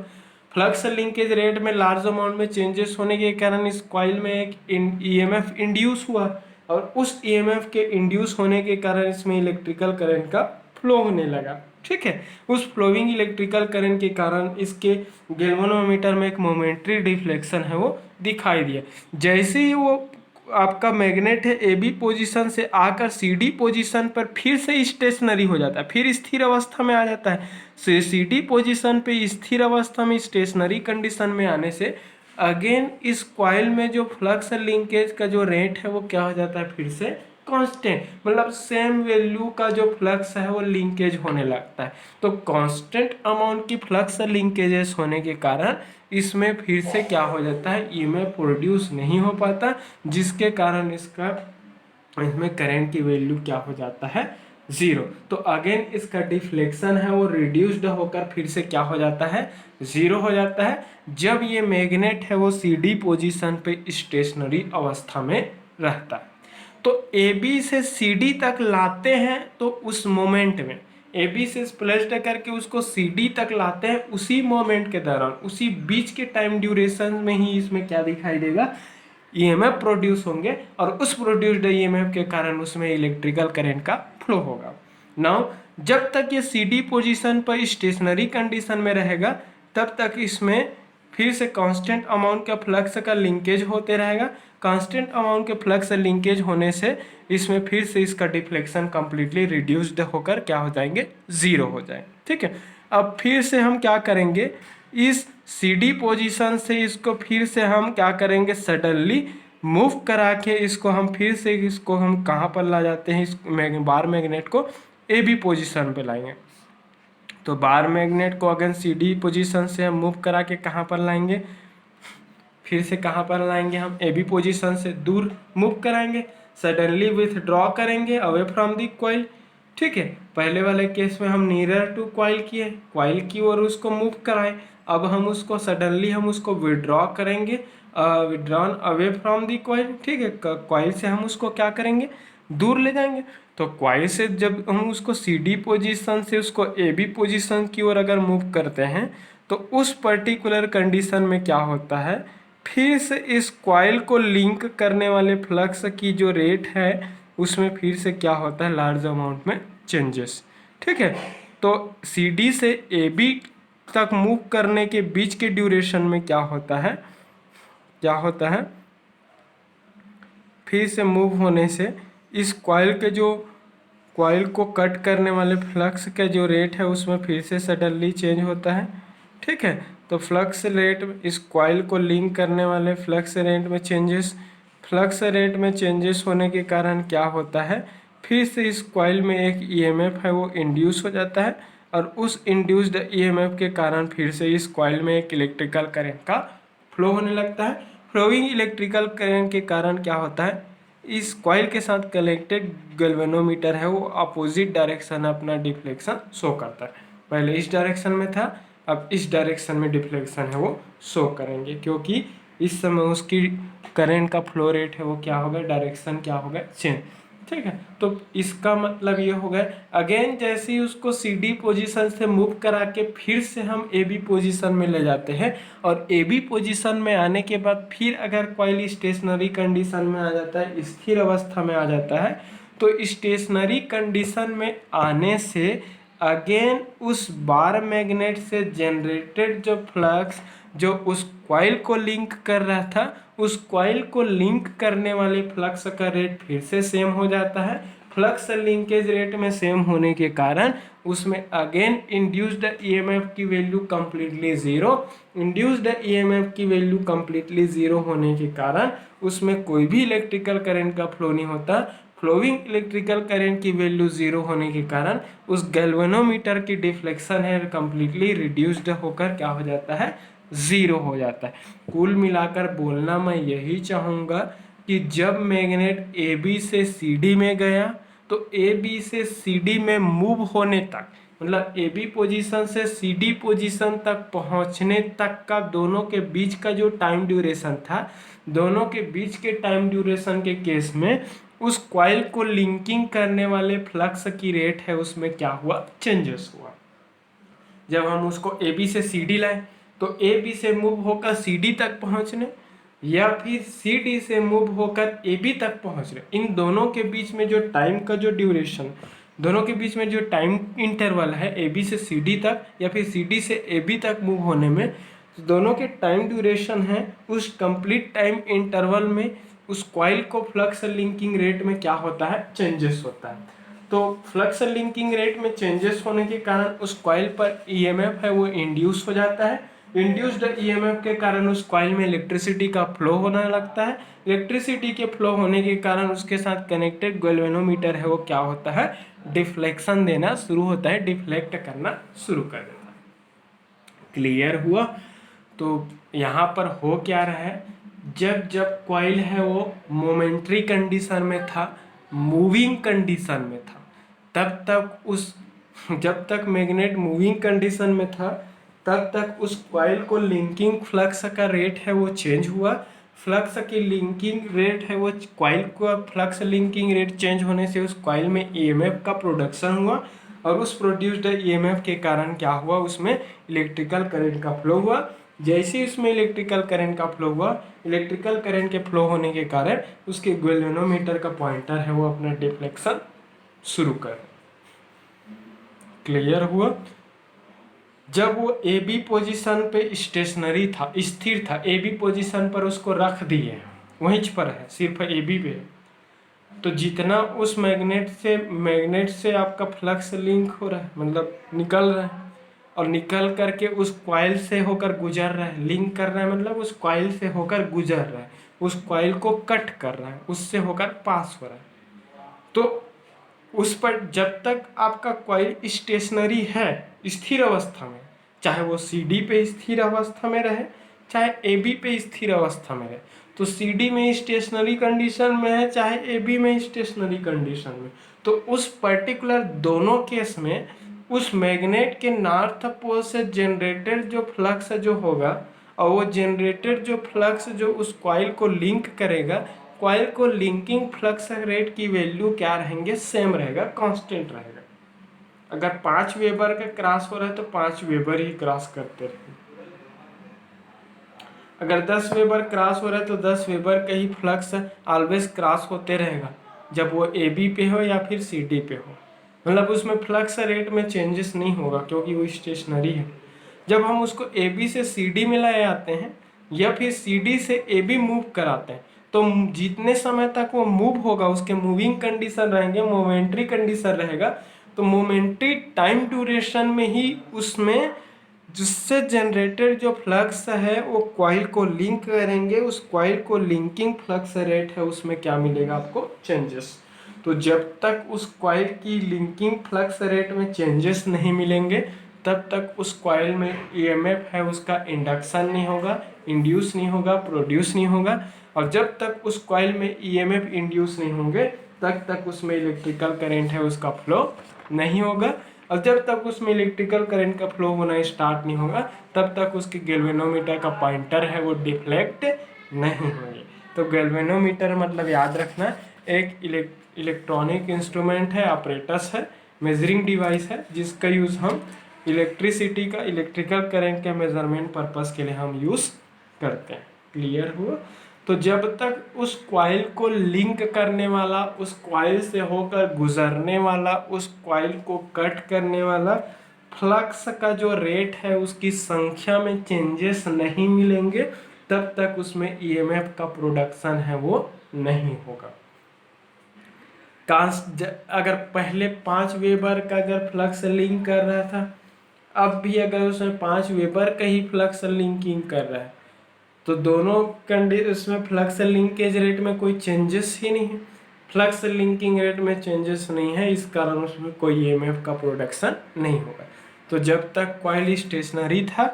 फ्लक्स लिंकेज रेट में लार्ज अमाउंट में चेंजेस होने के कारण इस कॉइल में एक ईएमएफ इंड्यूस हुआ, और उस ईएमएफ के इंड्यूस होने के कारण इसमें इलेक्ट्रिकल करंट का फ्लो होने लगा। ठीक है, उस फ्लोइंग इलेक्ट्रिकल करंट के कारण इसके गैल्वेनोमीटर में एक मोमेंट्री डिफ्लेक्शन है वो दिखाई दिया। जैसे ही वो आपका मैग्नेट है ए बी पोजीशन से आकर सी डी पोजीशन पर फिर से स्टेशनरी हो जाता है, फिर स्थिर अवस्था में आ जाता है। सी डी पोजीशन पे स्थिर अवस्था में स्टेशनरी कंडीशन में आने से अगेन इस कॉइल में जो फ्लक्स लिंकेज का जो रेट है वो क्या हो जाता है, फिर से कांस्टेंट, मतलब सेम वैल्यू का जो फ्लक्स है वो लिंकेज होने लगता है। तो कांस्टेंट अमाउंट की फ्लक्स लिंकेजेस होने के कारण इसमें फिर से क्या हो जाता है, ईएमएफ प्रोड्यूस नहीं हो पाता, जिसके कारण इसमें करंट की वैल्यू क्या हो जाता है, जीरो। तो अगेन इसका डिफ्लेक्शन है वो रिड्यूस्ड होकर फिर से क्या हो जाता है, जीरो हो जाता है, जब ये मैग्नेट है वो सी डी पोजीशन पे स्टेशनरी अवस्था में रहता है। तो ए बी से सी डी तक लाते हैं, तो उस मोमेंट में ए बी से प्लस करके उसको सी डी तक लाते हैं, उसी मोमेंट के दौरान, उसी बीच के टाइम ड्यूरेशन में ही इसमें क्या दिखाई देगा, ईएमएफ प्रोड्यूस होंगे, और उस प्रोड्यूस्ड ईएमएफ के कारण उसमें इलेक्ट्रिकल करंट का फ्लो होगा। नाउ जब तक ये सी डी पोजीशन पर स्टेशनरी कंडीशन में रहेगा, तब तक इसमें फिर से कांस्टेंट अमाउंट का फ्लक्स का लिंकेज होते रहेगा। कांस्टेंट अमाउंट के फ्लक्स लिंकेज होने से इसमें फिर से इसका डिफ्लेक्शन कंप्लीटली रिड्यूस्ड होकर क्या हो जाएंगे, जीरो हो जाएंगे। ठीक है, अब फिर से हम क्या करेंगे, इस सी डी पोजीशन से इसको फिर से हम क्या करेंगे, सडनली मूव करा के इसको हम फिर से इसको हम कहाँ पर ला जाते हैं, इस बार मैग्नेट को ए बी पोजीशन पे लाएंगे। तो बार मैग्नेट को अगर सी डी पोजीशन से हम मूव करा के कहाँ पर लाएंगे, फिर से कहाँ पर लाएंगे, हम ए बी पोजीशन से दूर मूव कराएंगे, सडनली विथड्रॉ करेंगे अवे फ्रॉम द कॉइल। ठीक है, पहले वाले केस में हम नियर टू कॉइल किए, कॉइल की ओर उसको मूव कराए, अब हम उसको सडनली हम उसको विड्रॉ करेंगे, withdrawn away from the coil. ठीक है, कॉइल से हम उसको क्या करेंगे, दूर ले जाएंगे। तो क्वाइल से जब हम उसको सी डी पोजिशन से उसको ए बी पोजिशन की ओर अगर मूव करते हैं तो उस पर्टिकुलर कंडीशन में क्या होता है, फिर से इस क्वाइल को लिंक करने वाले फ्लक्स की जो रेट है उसमें फिर से क्या होता है, लार्ज अमाउंट में चेंजेस। ठीक है, तो सी डी से ए बी तक मूव करने के बीच के ड्यूरेशन में क्या होता है, फिर से मूव होने से इस कॉइल को कट करने वाले फ्लक्स का जो रेट है उसमें फिर से सडनली चेंज होता है। ठीक है, तो फ्लक्स रेट, इस कॉइल को लिंक करने वाले फ्लक्स रेट में चेंजेस होने के कारण क्या होता है, फिर से इस कॉइल में एक ईएमएफ है वो इंड्यूस हो जाता है और उस इंड्यूस्ड ईएमएफ के कारण फिर से इस कॉइल में एक इलेक्ट्रिकल करंट का फ्लो होने लगता है। फ्लोइंग इलेक्ट्रिकल करंट के कारण क्या होता है, इस कॉइल के साथ कनेक्टेड गैल्वेनोमीटर है वो अपोजिट डायरेक्शन अपना डिफ्लेक्शन शो करता है। पहले इस डायरेक्शन में था, अब इस डायरेक्शन में डिफ्लेक्शन है वो शो करेंगे, क्योंकि इस समय उसकी करंट का फ्लो रेट है वो क्या हो गया, डायरेक्शन क्या हो गया, चेंज। ठीक है, तो इसका मतलब ये हो गया, अगेन जैसे ही उसको सी डी पोजिशन से मूव करा के फिर से हम ए बी पोजिशन में ले जाते हैं और ए बी पोजिशन में आने के बाद फिर अगर कॉइल स्टेशनरी कंडीशन में आ जाता है, स्थिर अवस्था में आ जाता है, तो स्टेशनरी कंडीशन में आने से अगेन उस बार मैग्नेट से जनरेटेड जो फ्लक्स जो उस कॉइल को लिंक कर रहा था, उस कॉइल को लिंक करने वाले फ्लक्स का रेट फिर से सेम हो जाता है। फ्लक्स लिंकेज रेट में सेम होने के कारण उसमें अगेन इंड्यूस्ड ईएमएफ की value completely zero, induced EMF की वैल्यू कंप्लीटली ज़ीरो होने के कारण उसमें कोई भी इलेक्ट्रिकल करंट का फ्लो नहीं होता। फ्लोइंग इलेक्ट्रिकल करंट की वैल्यू ज़ीरो होने के कारण उस गैल्वेनोमीटर की डिफ्लेक्शन है कंप्लीटली रिड्यूस्ड होकर क्या हो जाता है, ज़ीरो हो जाता है। कुल मिलाकर बोलना मैं यही चाहूँगा कि जब मैग्नेट ए बी से सी डी में गया तो ए बी से सी डी में मूव होने तक, मतलब ए बी पोजिशन से सी डी पोजिशन तक पहुँचने तक का दोनों के बीच का जो टाइम ड्यूरेशन था, दोनों के बीच के टाइम ड्यूरेशन के केस में उस कॉइल को लिंकिंग करने वाले फ्लक्स की रेट है उसमें क्या हुआ, चेंजेस हुआ। जब हम उसको ए बी से सी डी लाए तो ए बी से मूव होकर सी डी तक पहुंचने या फिर सी डी से मूव होकर ए बी तक पहुंचने, इन दोनों के बीच में जो टाइम का जो ड्यूरेशन, दोनों के बीच में जो टाइम इंटरवल है ए बी से सी डी तक या फिर सी डी से ए बी तक मूव होने में, दोनों के टाइम ड्यूरेशन है उस कंप्लीट टाइम इंटरवल में उस कॉइल को फ्लक्स लिंकिंग रेट में क्या होता है, चेंजेस होता है। तो फ्लक्स लिंकिंग रेट में चेंजेस होने के कारण उस कॉइल पर ईएमएफ है वो इंड्यूस हो जाता है। इंड्यूस्ड ईएमएफ के कारण उस कॉइल में इलेक्ट्रिसिटी का फ्लो होने लगता है। इलेक्ट्रिसिटी के फ्लो होने के कारण उसके साथ कनेक्टेड गैल्वेनोमीटर है वो क्या होता है, डिफ्लेक्शन देना शुरू होता है, डिफ्लेक्ट करना शुरू कर देता है। क्लियर हुआ? तो यहाँ पर हो क्या रहा है, जब कॉइल है वो मोमेंट्री कंडीशन में था, मूविंग कंडीशन में था, जब तक मैग्नेट मूविंग कंडीशन में था तब तक उस कॉइल को लिंकिंग फ्लक्स का रेट है वो चेंज हुआ। फ्लक्स की लिंकिंग रेट है वो कॉइल को फ्लक्स लिंकिंग रेट चेंज होने से उस कॉइल में ईएमएफ का प्रोडक्शन हुआ और उस प्रोड्यूस्ड ईएमएफ के कारण क्या हुआ, उसमें इलेक्ट्रिकल करंट का फ्लो हुआ। जैसे ही उसमें इलेक्ट्रिकल करंट का फ्लो हुआ, इलेक्ट्रिकल करंट के फ्लो होने के कारण उसके गैल्वेनोमीटर का पॉइंटर है वो अपना डिफ्लेक्शन शुरू कर। क्लियर हुआ? जब वो ए बी पोजिशन पे स्टेशनरी था, स्थिर था, ए बी पोजिशन पर उसको रख दिए, वहीं पर है, सिर्फ ए बी पे, तो जितना उस मैग्नेट से आपका फ्लक्स लिंक हो रहा है, मतलब निकल रहा है और निकल करके उस कॉइल से होकर गुजर रहा है, लिंक कर रहा है मतलब उस कॉइल से होकर गुजर रहा है, उस कॉइल को कट कर रहा है, उससे होकर पास हो रहा है। तो उस पर जब तक आपका कॉइल स्टेशनरी है, स्थिर अवस्था में, चाहे वो सी डी पे स्थिर अवस्था में रहे चाहे ए बी पे स्थिर अवस्था में रहे, तो सी डी में स्टेशनरी कंडीशन में है चाहे ए बी में स्टेशनरी कंडीशन में, तो उस पर्टिकुलर दोनों केस में उस मैग्नेट के नॉर्थ पोल से जनरेटेड जो फ्लक्स जो होगा और वो जनरेटेड जो फ्लक्स जो उस कॉइल को लिंक करेगा, कॉइल को लिंकिंग फ्लक्स रेट की वैल्यू क्या रहेंगे, सेम रहेगा, कांस्टेंट रहेगा। अगर 5 वेबर का क्रॉस हो रहा है तो 5 वेबर ही क्रॉस करते रहेंगे। अगर 10 वेबर क्रॉस हो रहा है तो 10 वेबर का ही फ्लक्स ऑलवेज क्रॉस होते रहेगा, जब वो ए बी पे हो या फिर सी डी पे हो। मतलब उसमें फ्लक्स रेट में चेंजेस नहीं होगा क्योंकि वो स्टेशनरी है। जब हम उसको ए बी से सी डी में लाए आते हैं या फिर सी डी से ए बी मूव कराते हैं, तो जितने समय तक वो मूव होगा उसके मूविंग कंडीशन रहेंगे, मोमेंट्री कंडीशन रहेगा, तो मोमेंट्री टाइम ड्यूरेशन में ही उसमें जिससे जनरेटेड जो फ्लक्स है वो कॉइल को लिंक करेंगे, उस कॉइल को लिंकिंग फ्लक्स रेट है उसमें क्या मिलेगा आपको, चेंजेस। तो जब तक उस कॉइल की लिंकिंग फ्लक्स रेट में चेंजेस नहीं मिलेंगे तब तक उस कॉइल में ईएमएफ है उसका इंडक्शन नहीं होगा, इंड्यूस नहीं होगा, प्रोड्यूस नहीं होगा। और जब तक उस कॉइल में ईएमएफ इंड्यूस नहीं होंगे तब तक उसमें इलेक्ट्रिकल करंट है उसका फ्लो नहीं होगा। और जब तक उसमें इलेक्ट्रिकल करंट का फ्लो होना स्टार्ट नहीं होगा तब तक उसके गैल्वेनोमीटर का पॉइंटर है वो डिफ्लेक्ट नहीं होंगे। तो गैल्वेनोमीटर मतलब याद रखना एक इलेक्ट्रॉनिक इंस्ट्रूमेंट है, ऑपरेटस है, मेजरिंग डिवाइस है, जिसका यूज़ हम इलेक्ट्रिसिटी का, इलेक्ट्रिकल करंट के मेजरमेंट पर्पस के लिए हम यूज़ करते हैं। क्लियर हुआ? तो जब तक उस कॉइल को लिंक करने वाला, उस कॉइल से होकर गुजरने वाला, उस कॉइल को कट करने वाला फ्लक्स का जो रेट है उसकी संख्या में चेंजेस नहीं मिलेंगे तब तक उसमें ईएमएफ का प्रोडक्शन है वो नहीं होगा। अगर पहले 5 वेबर का अगर फ्लक्स लिंक कर रहा था, अब भी अगर उसमें 5 वेबर का ही फ्लक्स लिंकिंग कर रहा है तो दोनों उसमें फ्लक्स लिंकेज रेट में कोई चेंजेस ही नहीं है, फ्लक्स लिंकिंग रेट में चेंजेस नहीं है, इस कारण उसमें कोई ईएमएफ का प्रोडक्शन नहीं होगा। तो जब तक कॉइल स्टेशनरी था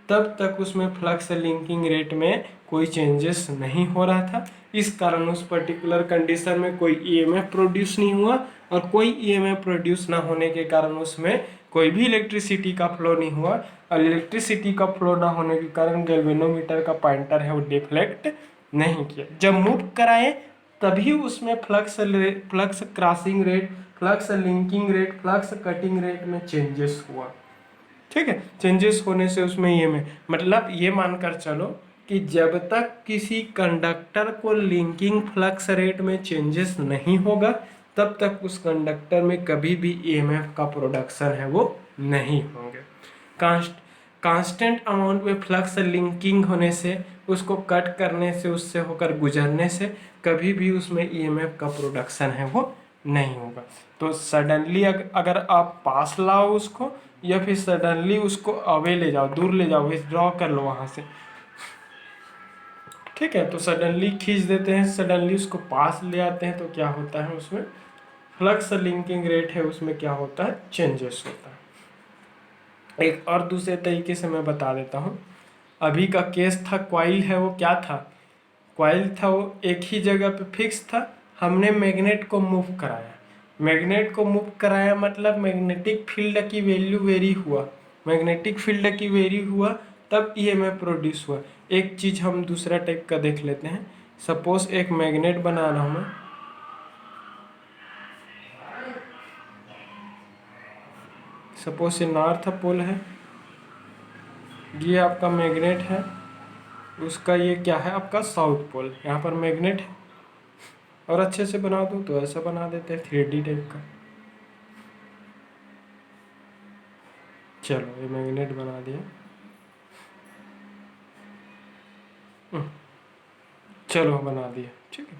तब तक उसमें फ्लक्स लिंकिंग रेट में कोई चेंजेस नहीं हो रहा था, इस कारण उस पर्टिकुलर कंडीशन में कोई ईएमएफ प्रोड्यूस नहीं हुआ। और कोई ईएमएफ प्रोड्यूस ना होने के कारण उसमें कोई भी इलेक्ट्रिसिटी का फ्लो नहीं हुआ, और इलेक्ट्रिसिटी का फ्लो ना होने के कारण गैल्वेनोमीटर का पॉइंटर है वो डिफ्लेक्ट नहीं किया। जब मूव कराए तभी उसमें flux crossing rate, flux linking rate, flux cutting rate में चेंजेस हुआ। ठीक है, चेंजेस होने से उसमें ये में मतलब ये मानकर चलो कि जब तक किसी कंडक्टर को लिंकिंग फ्लक्स रेट में चेंजेस नहीं होगा तब तक उस कंडक्टर में कभी भी ईएमएफ का प्रोडक्शन है वो नहीं होंगे। कांस्टेंट अमाउंट में फ्लक्स लिंकिंग होने से, उसको कट करने से, उससे होकर गुजरने से कभी भी उसमें ईएमएफ का प्रोडक्शन है वो नहीं होगा। तो सडनली अगर आप पास लाओ उसको या फिर सडनली उसको अवे ले जाओ, दूर ले जाओ, विथड्रॉ कर लो वहाँ से, ठीक है, तो सडनली खींच देते हैं, सडनली उसको पास ले आते हैं तो क्या होता है उसमें फ्लक्स लिंकिंग रेट है उसमें क्या होता है, चेंजेस होता है। एक और दूसरे तरीके से मैं बता देता हूँ। अभी का केस था, कॉइल है वो क्या था, कॉइल था वो एक ही जगह पे फिक्स था, हमने मैग्नेट को मूव कराया। मैग्नेट को मूव कराया मतलब मैग्नेटिक फील्ड की वैल्यू वेरी हुआ, मैग्नेटिक फील्ड की वेरी हुआ तब ईएमएफ प्रोड्यूस हुआ। एक चीज़ हम दूसरा टाइप का देख लेते हैं। सपोज एक मैग्नेट बना रहा हूँ मैं, सपोज ये नॉर्थ पोल है, ये आपका मैग्नेट है, उसका ये क्या है आपका साउथ पोल, यहाँ पर मैग्नेट है। और अच्छे से बना दूँ तो ऐसा बना देते हैं 3D टाइप का। चलो ये मैग्नेट बना दिया, चलो बना दिया, ठीक है।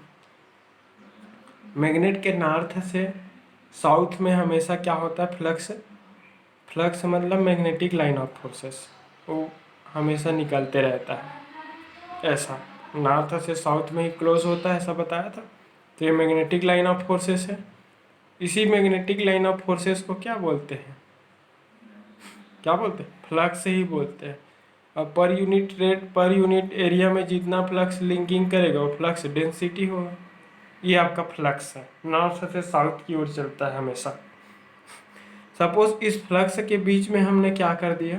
मैग्नेट के नॉर्थ से साउथ में हमेशा क्या होता है, फ्लक्स, फ्लक्स मतलब मैग्नेटिक लाइन ऑफ फोर्सेस, वो हमेशा निकलते रहता है ऐसा, नॉर्थ से साउथ में ही क्लोज होता है, ऐसा बताया था। तो ये मैग्नेटिक लाइन ऑफ फोर्सेस है। इसी मैग्नेटिक लाइन ऑफ फोर्सेस को क्या बोलते हैं, क्या बोलते हैं, फ्लक्स ही बोलते हैं। अब per unit rate, per unit area में जितना फ्लक्स लिंकिंग करेगा वो फ्लक्स डेंसिटी होगा। ये आपका फ्लक्स है, नॉर्थ से साउथ की ओर चलता है हमेशा। सपोज इस फ्लक्स के बीच में हमने क्या कर दिया,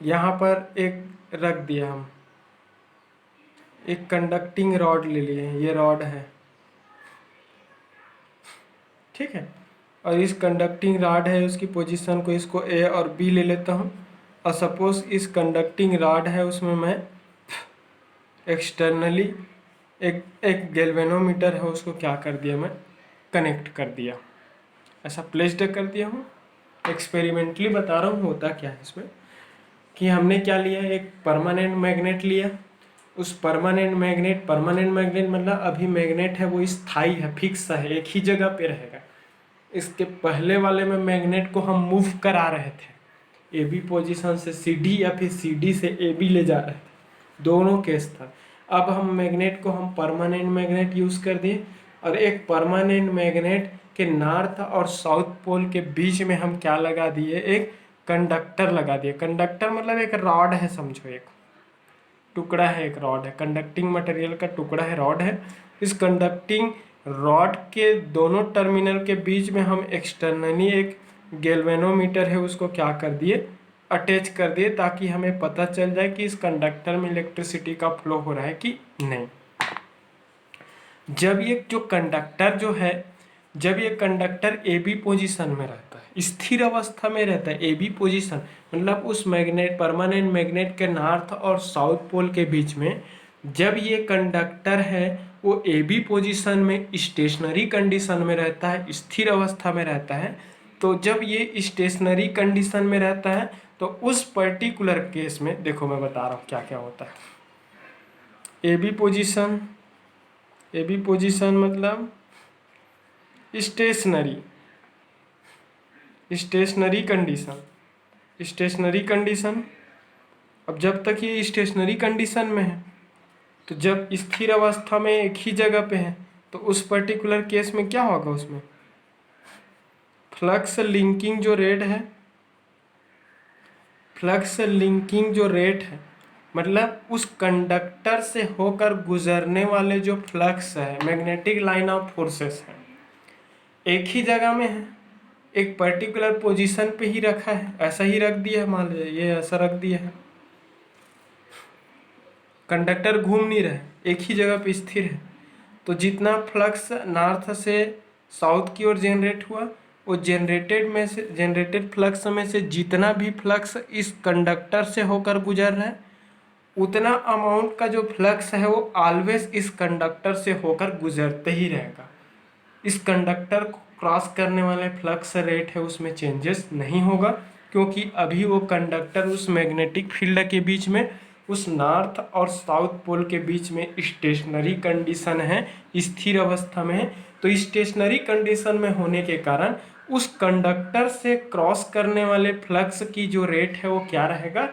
यहाँ पर एक रख दिया हम, एक कंडक्टिंग रॉड ले लिए, ये रॉड है, ठीक है। और इस कंडक्टिंग रॉड है, उसकी पोजीशन को, इसको ए और बी ले लेता हूँ। और सपोज इस कंडक्टिंग रॉड है, उसमें मैं एक्सटर्नली एक एक गैल्वेनोमीटर है, उसको क्या कर दिया, मैं कनेक्ट कर दिया, ऐसा प्लेस्ड कर दिया हूँ। एक्सपेरिमेंटली बता रहा हूँ होता क्या है इसमें, कि हमने क्या लिया, एक परमानेंट मैग्नेट लिया। उस परमानेंट मैग्नेट मतलब अभी मैग्नेट है वो स्थायी है, फिक्स है, एक ही जगह पे रहेगा। इसके पहले वाले में मैग्नेट को हम मूव करा रहे थे, ए बी पोजिशन से सी डी या फिर सी डी से ए बी ले जा रहे थे, दोनों केस था। अब हम मैग्नेट को हम परमानेंट मैग्नेट यूज़ कर दिए, और एक परमानेंट मैग्नेट के नॉर्थ और साउथ पोल के बीच में हम क्या लगा दिए, एक कंडक्टर लगा दिए। कंडक्टर मतलब एक रॉड है, समझो एक टुकड़ा है, एक रॉड है, कंडक्टिंग मटेरियल का टुकड़ा है, रॉड है। इस कंडक्टिंग रॉड के दोनों टर्मिनल के बीच में हम एक्सटर्नली एक गैल्वेनोमीटर है, उसको क्या कर दिए, अटैच कर दिए, ताकि हमें पता चल जाए कि इस कंडक्टर में इलेक्ट्रिसिटी का फ्लो हो रहा है कि नहीं। जब ये जो कंडक्टर जो है, जब ये कंडक्टर ए बी पोजिशन में रहता है, स्थिर अवस्था में रहता है, ए बी पोजिशन मतलब उस मैग्नेट, परमानेंट मैग्नेट के नॉर्थ और साउथ पोल के बीच में जब ये कंडक्टर है वो ए बी पोजिशन में स्टेशनरी कंडीशन में रहता है, स्थिर अवस्था में रहता है। तो जब ये स्टेशनरी कंडीशन में रहता है तो उस पर्टिकुलर केस में देखो मैं बता रहा हूँ क्या क्या होता है। A B position, A B position मतलब stationary, stationary condition, stationary condition. अब जब तक ये स्टेशनरी कंडीशन में है, तो जब स्थिर अवस्था में एक ही जगह पे है, तो उस पर्टिकुलर केस में क्या होगा, उसमें फ्लक्स लिंकिंग जो रेट है, फ्लक्स लिंकिंग जो रेट है मतलब उस कंडक्टर से होकर गुजरने वाले जो फ्लक्स है, मैग्नेटिक लाइन ऑफ फोर्सेस है, एक ही जगह में है, एक पर्टिकुलर पोजीशन पे ही रखा है, ऐसा ही रख दिया है, मान लीजिए ये ऐसा रख दिया है, कंडक्टर घूम नहीं रहा है, एक ही जगह पे स्थिर है। तो जितना फ्लक्स नॉर्थ से साउथ की ओर जनरेट हुआ, वो जनरेटेड फ्लक्स में से जितना भी फ्लक्स इस कंडक्टर से होकर गुजर रहा है, उतना अमाउंट का जो फ्लक्स है वो ऑलवेज इस कंडक्टर से होकर गुजरते ही रहेगा। इस कंडक्टर को क्रॉस करने वाले फ्लक्स रेट है उसमें चेंजेस नहीं होगा, क्योंकि अभी वो कंडक्टर उस मैग्नेटिक फील्ड के बीच में, उस नॉर्थ और साउथ पोल के बीच में स्टेशनरी कंडीशन है, स्थिर अवस्था में है। तो स्टेशनरी कंडीशन में होने के कारण उस कंडक्टर से क्रॉस करने वाले फ्लक्स की जो रेट है वो क्या रहेगा,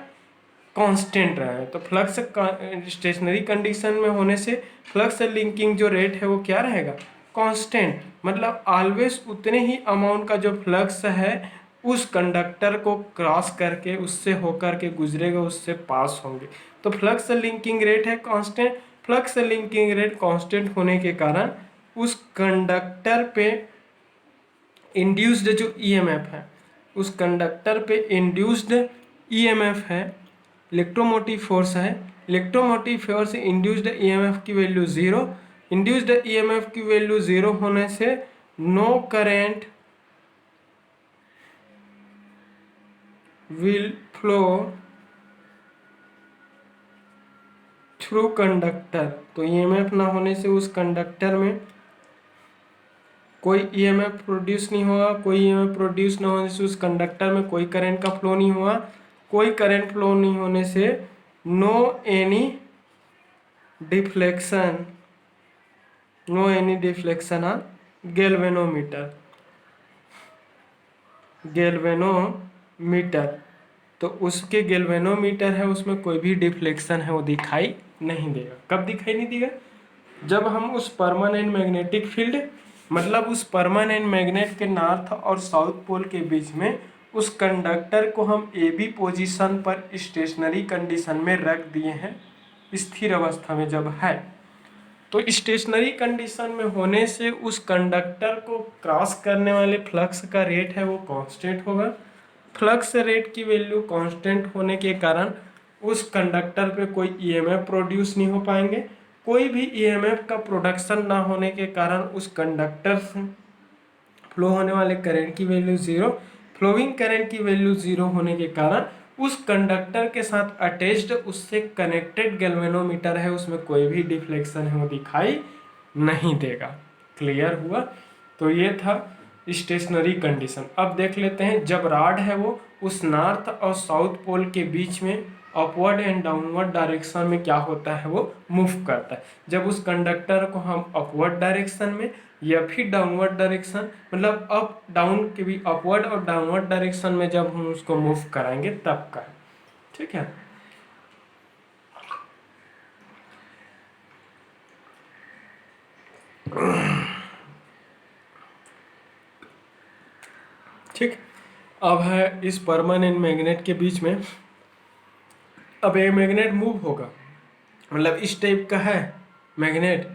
कांस्टेंट रहे। तो फ्लक्स स्टेशनरी कंडीशन में होने से फ्लक्स लिंकिंग जो रेट है वो क्या रहेगा, कांस्टेंट, मतलब ऑलवेज उतने ही अमाउंट का जो फ्लक्स है उस कंडक्टर को क्रॉस करके, उससे होकर के गुजरेगा, उससे पास होंगे। तो फ्लक्स लिंकिंग रेट है constant. Flux linking rate constant होने के कारण उस कंडक्टर पे इंड्यूस्ड जो ईएमएफ है, उस कंडक्टर पे इंड्यूस्ड ईएमएफ है, इलेक्ट्रोमोटिव फोर्स है, इलेक्ट्रोमोटिव फोर्स इंड्यूस्ड ईएमएफ की वैल्यू जीरो, इंड्यूस्ड ईएमएफ की वैल्यू जीरो होने से no current will flow through conductor. तो ईएमएफ ना होने से उस कंडक्टर में कोई ईएमएफ प्रोड्यूस नहीं होगा, कोई ईएमएफ प्रोड्यूस ना होने से उस कंडक्टर में कोई करंट का फ्लो नहीं हुआ, कोई करंट फ्लो नहीं होने से no any deflection, no any deflection on galvanometer, galvanometer. तो उसके गैल्वेनोमीटर है उसमें कोई भी डिफ्लेक्शन है वो दिखाई नहीं देगा। कब दिखाई नहीं देगा, जब हम उस परमानेंट मैग्नेटिक फील्ड मतलब उस परमानेंट मैग्नेट के नॉर्थ और साउथ पोल के बीच में उस कंडक्टर को हम ए बी पोजीशन पर स्टेशनरी कंडीशन में रख दिए हैं, स्थिर अवस्था में जब है। तो स्टेशनरी कंडीशन में होने से उस कंडक्टर को क्रॉस करने वाले फ्लक्स का रेट है वो कांस्टेंट होगा। फ्लक्स रेट की वैल्यू कांस्टेंट होने के कारण उस कंडक्टर पे कोई ईएमएफ प्रोड्यूस नहीं हो पाएंगे, कोई भी ईएमएफ का प्रोडक्शन ना होने के कारण उस कंडक्टर से फ्लो होने वाले करंट की वैल्यू जीरो, फ्लोइंग करंट की वैल्यू जीरो होने के कारण उस कंडक्टर के साथ अटैच्ड उससे कनेक्टेड गैल्वेनोमीटर है उसमें कोई भी डिफ्लेक्शन है वो दिखाई नहीं देगा। क्लियर हुआ? तो ये था स्टेशनरी कंडीशन। अब देख लेते हैं जब रॉड है वो उस नॉर्थ और साउथ पोल के बीच में अपवर्ड एंड डाउनवर्ड डायरेक्शन में क्या होता है वो मूव करता है। जब उस कंडक्टर को हम अपवर्ड डायरेक्शन में या फिर डाउनवर्ड डायरेक्शन मतलब अप डाउन के भी अपवर्ड और डाउनवर्ड डायरेक्शन में जब हम उसको मूव कराएंगे तब का, ठीक है। ठीक, अब है इस परमानेंट मैग्नेट के बीच में, अब ये मैग्नेट मूव होगा, मतलब इस टाइप का है मैग्नेट,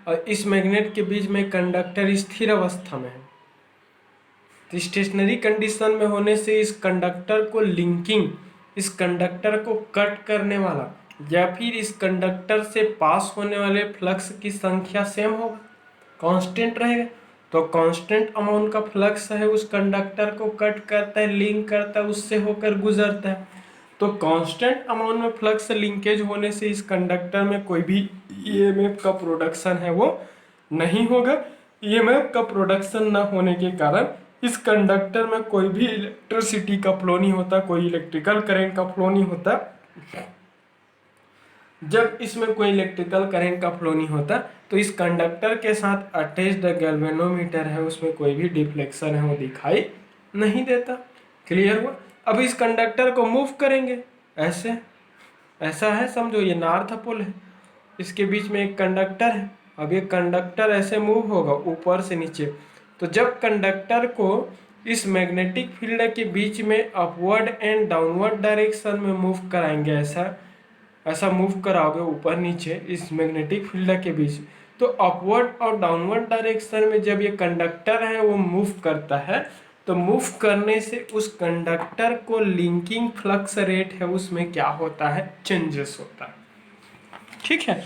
और इस मैग्नेट के बीच में कंडक्टर स्थिर अवस्था में है। तो स्टेशनरी कंडीशन में होने से इस कंडक्टर को लिंकिंग, इस कंडक्टर को कट करने वाला या फिर इस कंडक्टर से पास होने वाले फ्लक्स की संख्या सेम होगा, कांस्टेंट रहेगा। तो कांस्टेंट अमाउंट का फ्लक्स है उस कंडक्टर को कट करता है, लिंक करता है, उससे होकर गुजरता है। तो कांस्टेंट अमाउंट में फ्लक्स लिंकेज होने से इस कंडक्टर में कोई भी ईएमएफ का प्रोडक्शन है वो नहीं होगा। ईएमएफ का प्रोडक्शन न होने के कारण इस कंडक्टर में कोई भी इलेक्ट्रिसिटी का फ्लो नहीं होता, कोई इलेक्ट्रिकल करंट का फ्लो नहीं होता। जब इसमें कोई इलेक्ट्रिकल करंट का फ्लो नहीं होता तो इस कंडक्टर के साथ अटैच्ड गैल्वेनोमीटर है उसमें कोई भी डिफ्लेक्शन है वो दिखाई नहीं देता। क्लियर हुआ? अब इस कंडक्टर को मूव करेंगे ऐसे, ऐसा है समझो, ये नॉर्थ पोल है, इसके बीच में एक कंडक्टर है। अब ये कंडक्टर ऐसे मूव होगा ऊपर से नीचे। तो जब कंडक्टर को इस मैग्नेटिक फील्ड के बीच में अपवर्ड एंड डाउनवर्ड डायरेक्शन में मूव कराएंगे, ऐसा ऐसा मूव कराओगे ऊपर नीचे इस मैग्नेटिक फील्ड के बीच, तो अपवर्ड और डाउनवर्ड डायरेक्शन में जब ये कंडक्टर है वो मूव करता है तो मूव करने से उस कंडक्टर को लिंकिंग फ्लक्स रेट है उसमें क्या होता है, चेंजेस होता है। ठीक है,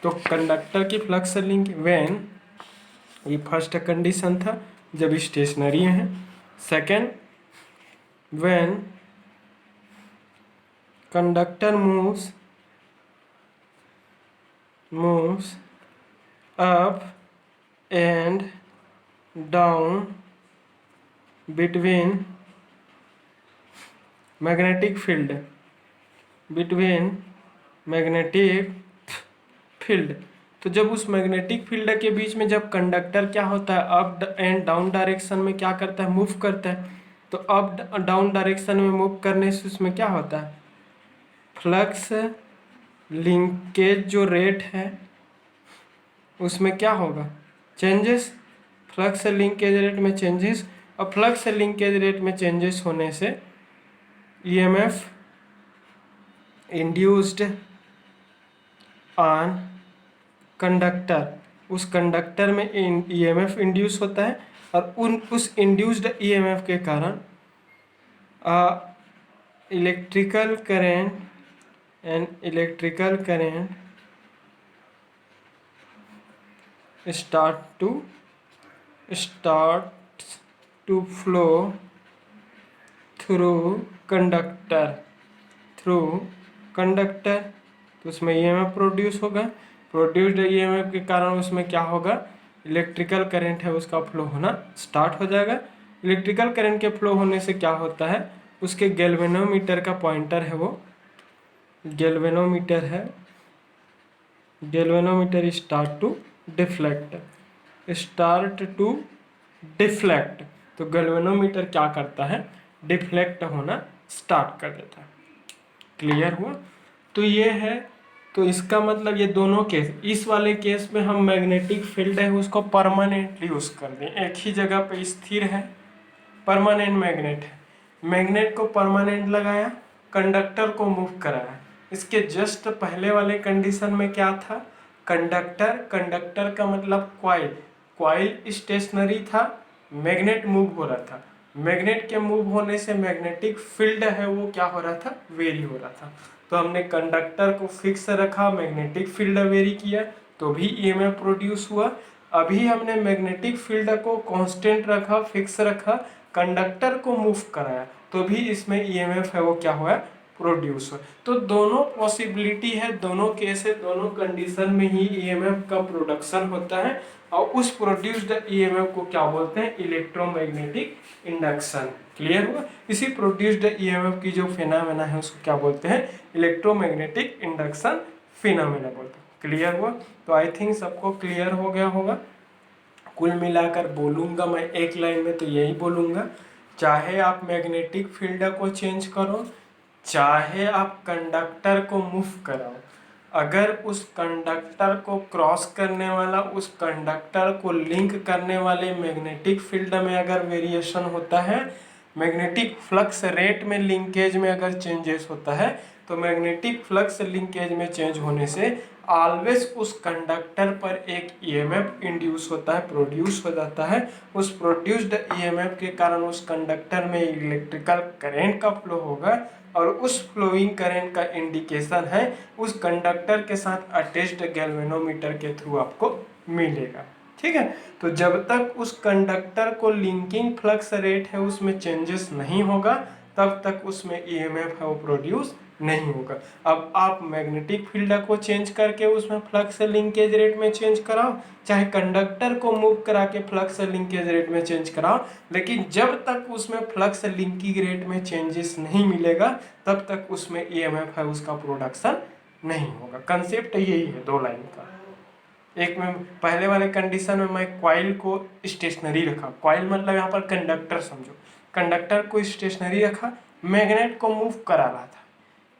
तो कंडक्टर की फ्लक्स लिंक व्हेन, ये फर्स्ट कंडीशन था जब स्टेशनरी है। Second, when conductor moves up and down between magnetic field, तो जब उस मैग्नेटिक फील्ड के बीच में जब कंडक्टर क्या होता है अप एंड डाउन डायरेक्शन में क्या करता है, मूव करता है। तो अप डाउन डायरेक्शन में मूव करने से उसमें क्या होता है, फ्लक्स लिंकेज जो रेट है उसमें क्या होगा, चेंजेस। फ्लक्स लिंकेज रेट में चेंजेस, और फ्लक्स लिंकेज रेट में चेंजेस होने से ईएमएफ इंड्यूस्ड ऑन कंडक्टर, उस कंडक्टर में ईएमएफ इंड्यूस होता है और उस इंड्यूस्ड ईएमएफ के कारण electrical current starts to flow through conductor, तो उसमें ईएमएफ प्रोड्यूस होगा। प्रोड्यूस्ड ईएमएफ के कारण उसमें क्या होगा, इलेक्ट्रिकल करंट है उसका फ्लो होना स्टार्ट हो जाएगा। इलेक्ट्रिकल करंट के फ्लो होने से क्या होता है, उसके गैल्वेनोमीटर का पॉइंटर है वो गैल्वेनोमीटर स्टार्ट टू डिफ्लेक्ट, तो गैल्वेनोमीटर क्या करता है, डिफ्लेक्ट होना स्टार्ट कर देता है। क्लियर हुआ? तो ये है, तो इसका मतलब ये दोनों केस, इस वाले केस में हम मैग्नेटिक फील्ड है उसको परमानेंटली यूज कर दें, एक ही जगह पे स्थिर है, परमानेंट मैग्नेट है, मैग्नेट को परमानेंट लगाया, कंडक्टर को मूव कराया। इसके जस्ट पहले वाले कंडीशन में क्या था, कंडक्टर का मतलब क्वाइल स्टेशनरी था, मैग्नेट मूव हो रहा था। मैग्नेट के मूव होने से मैग्नेटिक फील्ड है वो क्या हो रहा था, वेरी हो रहा था। तो हमने कंडक्टर को फिक्स रखा, मैग्नेटिक फील्ड वेरी किया तो भी ईएमएफ प्रोड्यूस हुआ। अभी हमने मैग्नेटिक फील्ड को कांस्टेंट रखा, फिक्स रखा, कंडक्टर को मूव कराया तो भी इसमें ईएमएफ है वो क्या हुआ, प्रोड्यूस हुआ। तो दोनों पॉसिबिलिटी है, दोनों केस है, दोनों कंडीशन में ही ईएमएफ का प्रोडक्शन होता है और उस प्रोड्यूस्ड ईएमएफ को क्या बोलते हैं, इलेक्ट्रोमैग्नेटिक इंडक्शन। क्लियर हुआ। इसी प्रोड्यूस्ड ईएमएफ की जो फिनोमेना है उसको क्या बोलते हैं, इलेक्ट्रोमैग्नेटिक इंडक्शन फिनोमेना बोलते हैं। क्लियर हुआ। तो आई थिंक सबको क्लियर हो गया होगा। कुल मिलाकर बोलूँगा मैं एक लाइन में तो यही बोलूँगा, चाहे आप मैग्नेटिक फील्ड को चेंज करो, चाहे आप कंडक्टर को मूव कराओ, अगर उस कंडक्टर को क्रॉस करने वाला, उस कंडक्टर को लिंक करने वाले मैग्नेटिक फील्ड में अगर वेरिएशन होता है, मैग्नेटिक फ्लक्स रेट में लिंकेज में अगर चेंजेस होता है, तो मैग्नेटिक फ्लक्स लिंकेज में चेंज होने से ऑलवेज उस कंडक्टर पर एक ईएमएफ इंड्यूस होता है, प्रोड्यूस हो जाता है। उस प्रोड्यूस्ड ईएमएफ के कारण उस कंडक्टर में इलेक्ट्रिकल करंट का फ्लो होगा और उस फ्लोइंग करंट का इंडिकेशन है उस कंडक्टर के साथ अटैच्ड गैल्वेनोमीटर के थ्रू आपको मिलेगा। ठीक है। तो जब तक उस कंडक्टर को लिंकिंग फ्लक्स रेट है उसमें चेंजेस नहीं होगा तब तक उसमें ईएमएफ है वो प्रोड्यूस नहीं होगा। अब आप मैग्नेटिक फील्ड को चेंज करके उसमें फ्लक्स लिंकेज रेट में चेंज कराओ, चाहे कंडक्टर को मूव करा के फ्लक्स लिंकेज रेट में चेंज कराओ, लेकिन जब तक उसमें फ्लक्स लिंकिंग रेट में चेंजेस नहीं मिलेगा तब तक उसमें ईएमएफ है उसका प्रोडक्शन नहीं होगा। कंसेप्ट यही है दो लाइन का। एक में पहले वाले कंडीशन में मैं कॉइल को स्टेशनरी रखा, कॉइल मतलब यहाँ पर कंडक्टर समझो, कंडक्टर को स्टेशनरी रखा, मैग्नेट को मूव करा रहा था,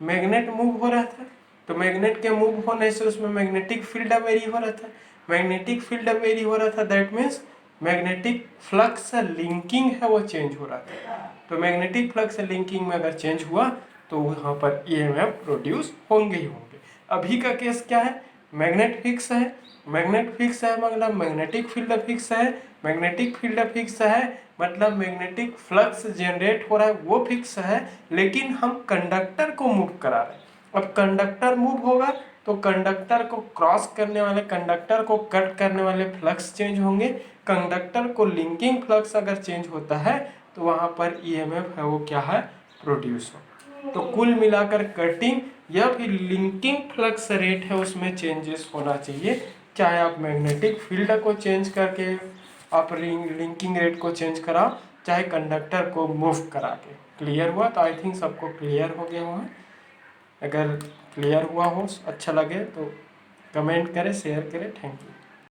मैग्नेट मूव हो रहा था तो मैग्नेट के मूव होने से उसमें मैग्नेटिक फील्ड वेरी हो रहा था, मैग्नेटिक फील्ड वेरी हो रहा था, that means magnetic flux linking है वो चेंज हो रहा था। तो मैग्नेटिक फ्लक्स लिंकिंग में अगर चेंज हुआ तो वहाँ पर ईएमएफ प्रोड्यूस होंगे ही होंगे। अभी का केस क्या है, मैग्नेट फिक्स है, मैग्नेट फिक्स है मतलब मैग्नेटिक फील्ड फिक्स है, मैग्नेटिक फील्ड फिक्स है मतलब मैग्नेटिक फ्लक्स जनरेट हो रहा है वो फिक्स है, लेकिन हम कंडक्टर को मूव करा रहे हैं। अब कंडक्टर मूव होगा तो कंडक्टर को क्रॉस करने वाले, कंडक्टर को कट करने वाले फ्लक्स चेंज होंगे, कंडक्टर को लिंकिंग फ्लक्स अगर चेंज होता है तो वहाँ पर ईएमएफ है वो क्या है, प्रोड्यूस हो। तो कुल मिलाकर कटिंग या फिर लिंकिंग फ्लक्स रेट है उसमें चेंजेस होना चाहिए, चाहे आप मैग्नेटिक फील्ड को चेंज करके आप लिंकिंग रेट को चेंज कराओ, चाहे कंडक्टर को मूव करा के। क्लियर हुआ। तो आई थिंक सबको क्लियर हो गया हुआ। अगर क्लियर हुआ हो, अच्छा लगे तो कमेंट करें, शेयर करें। Thank you.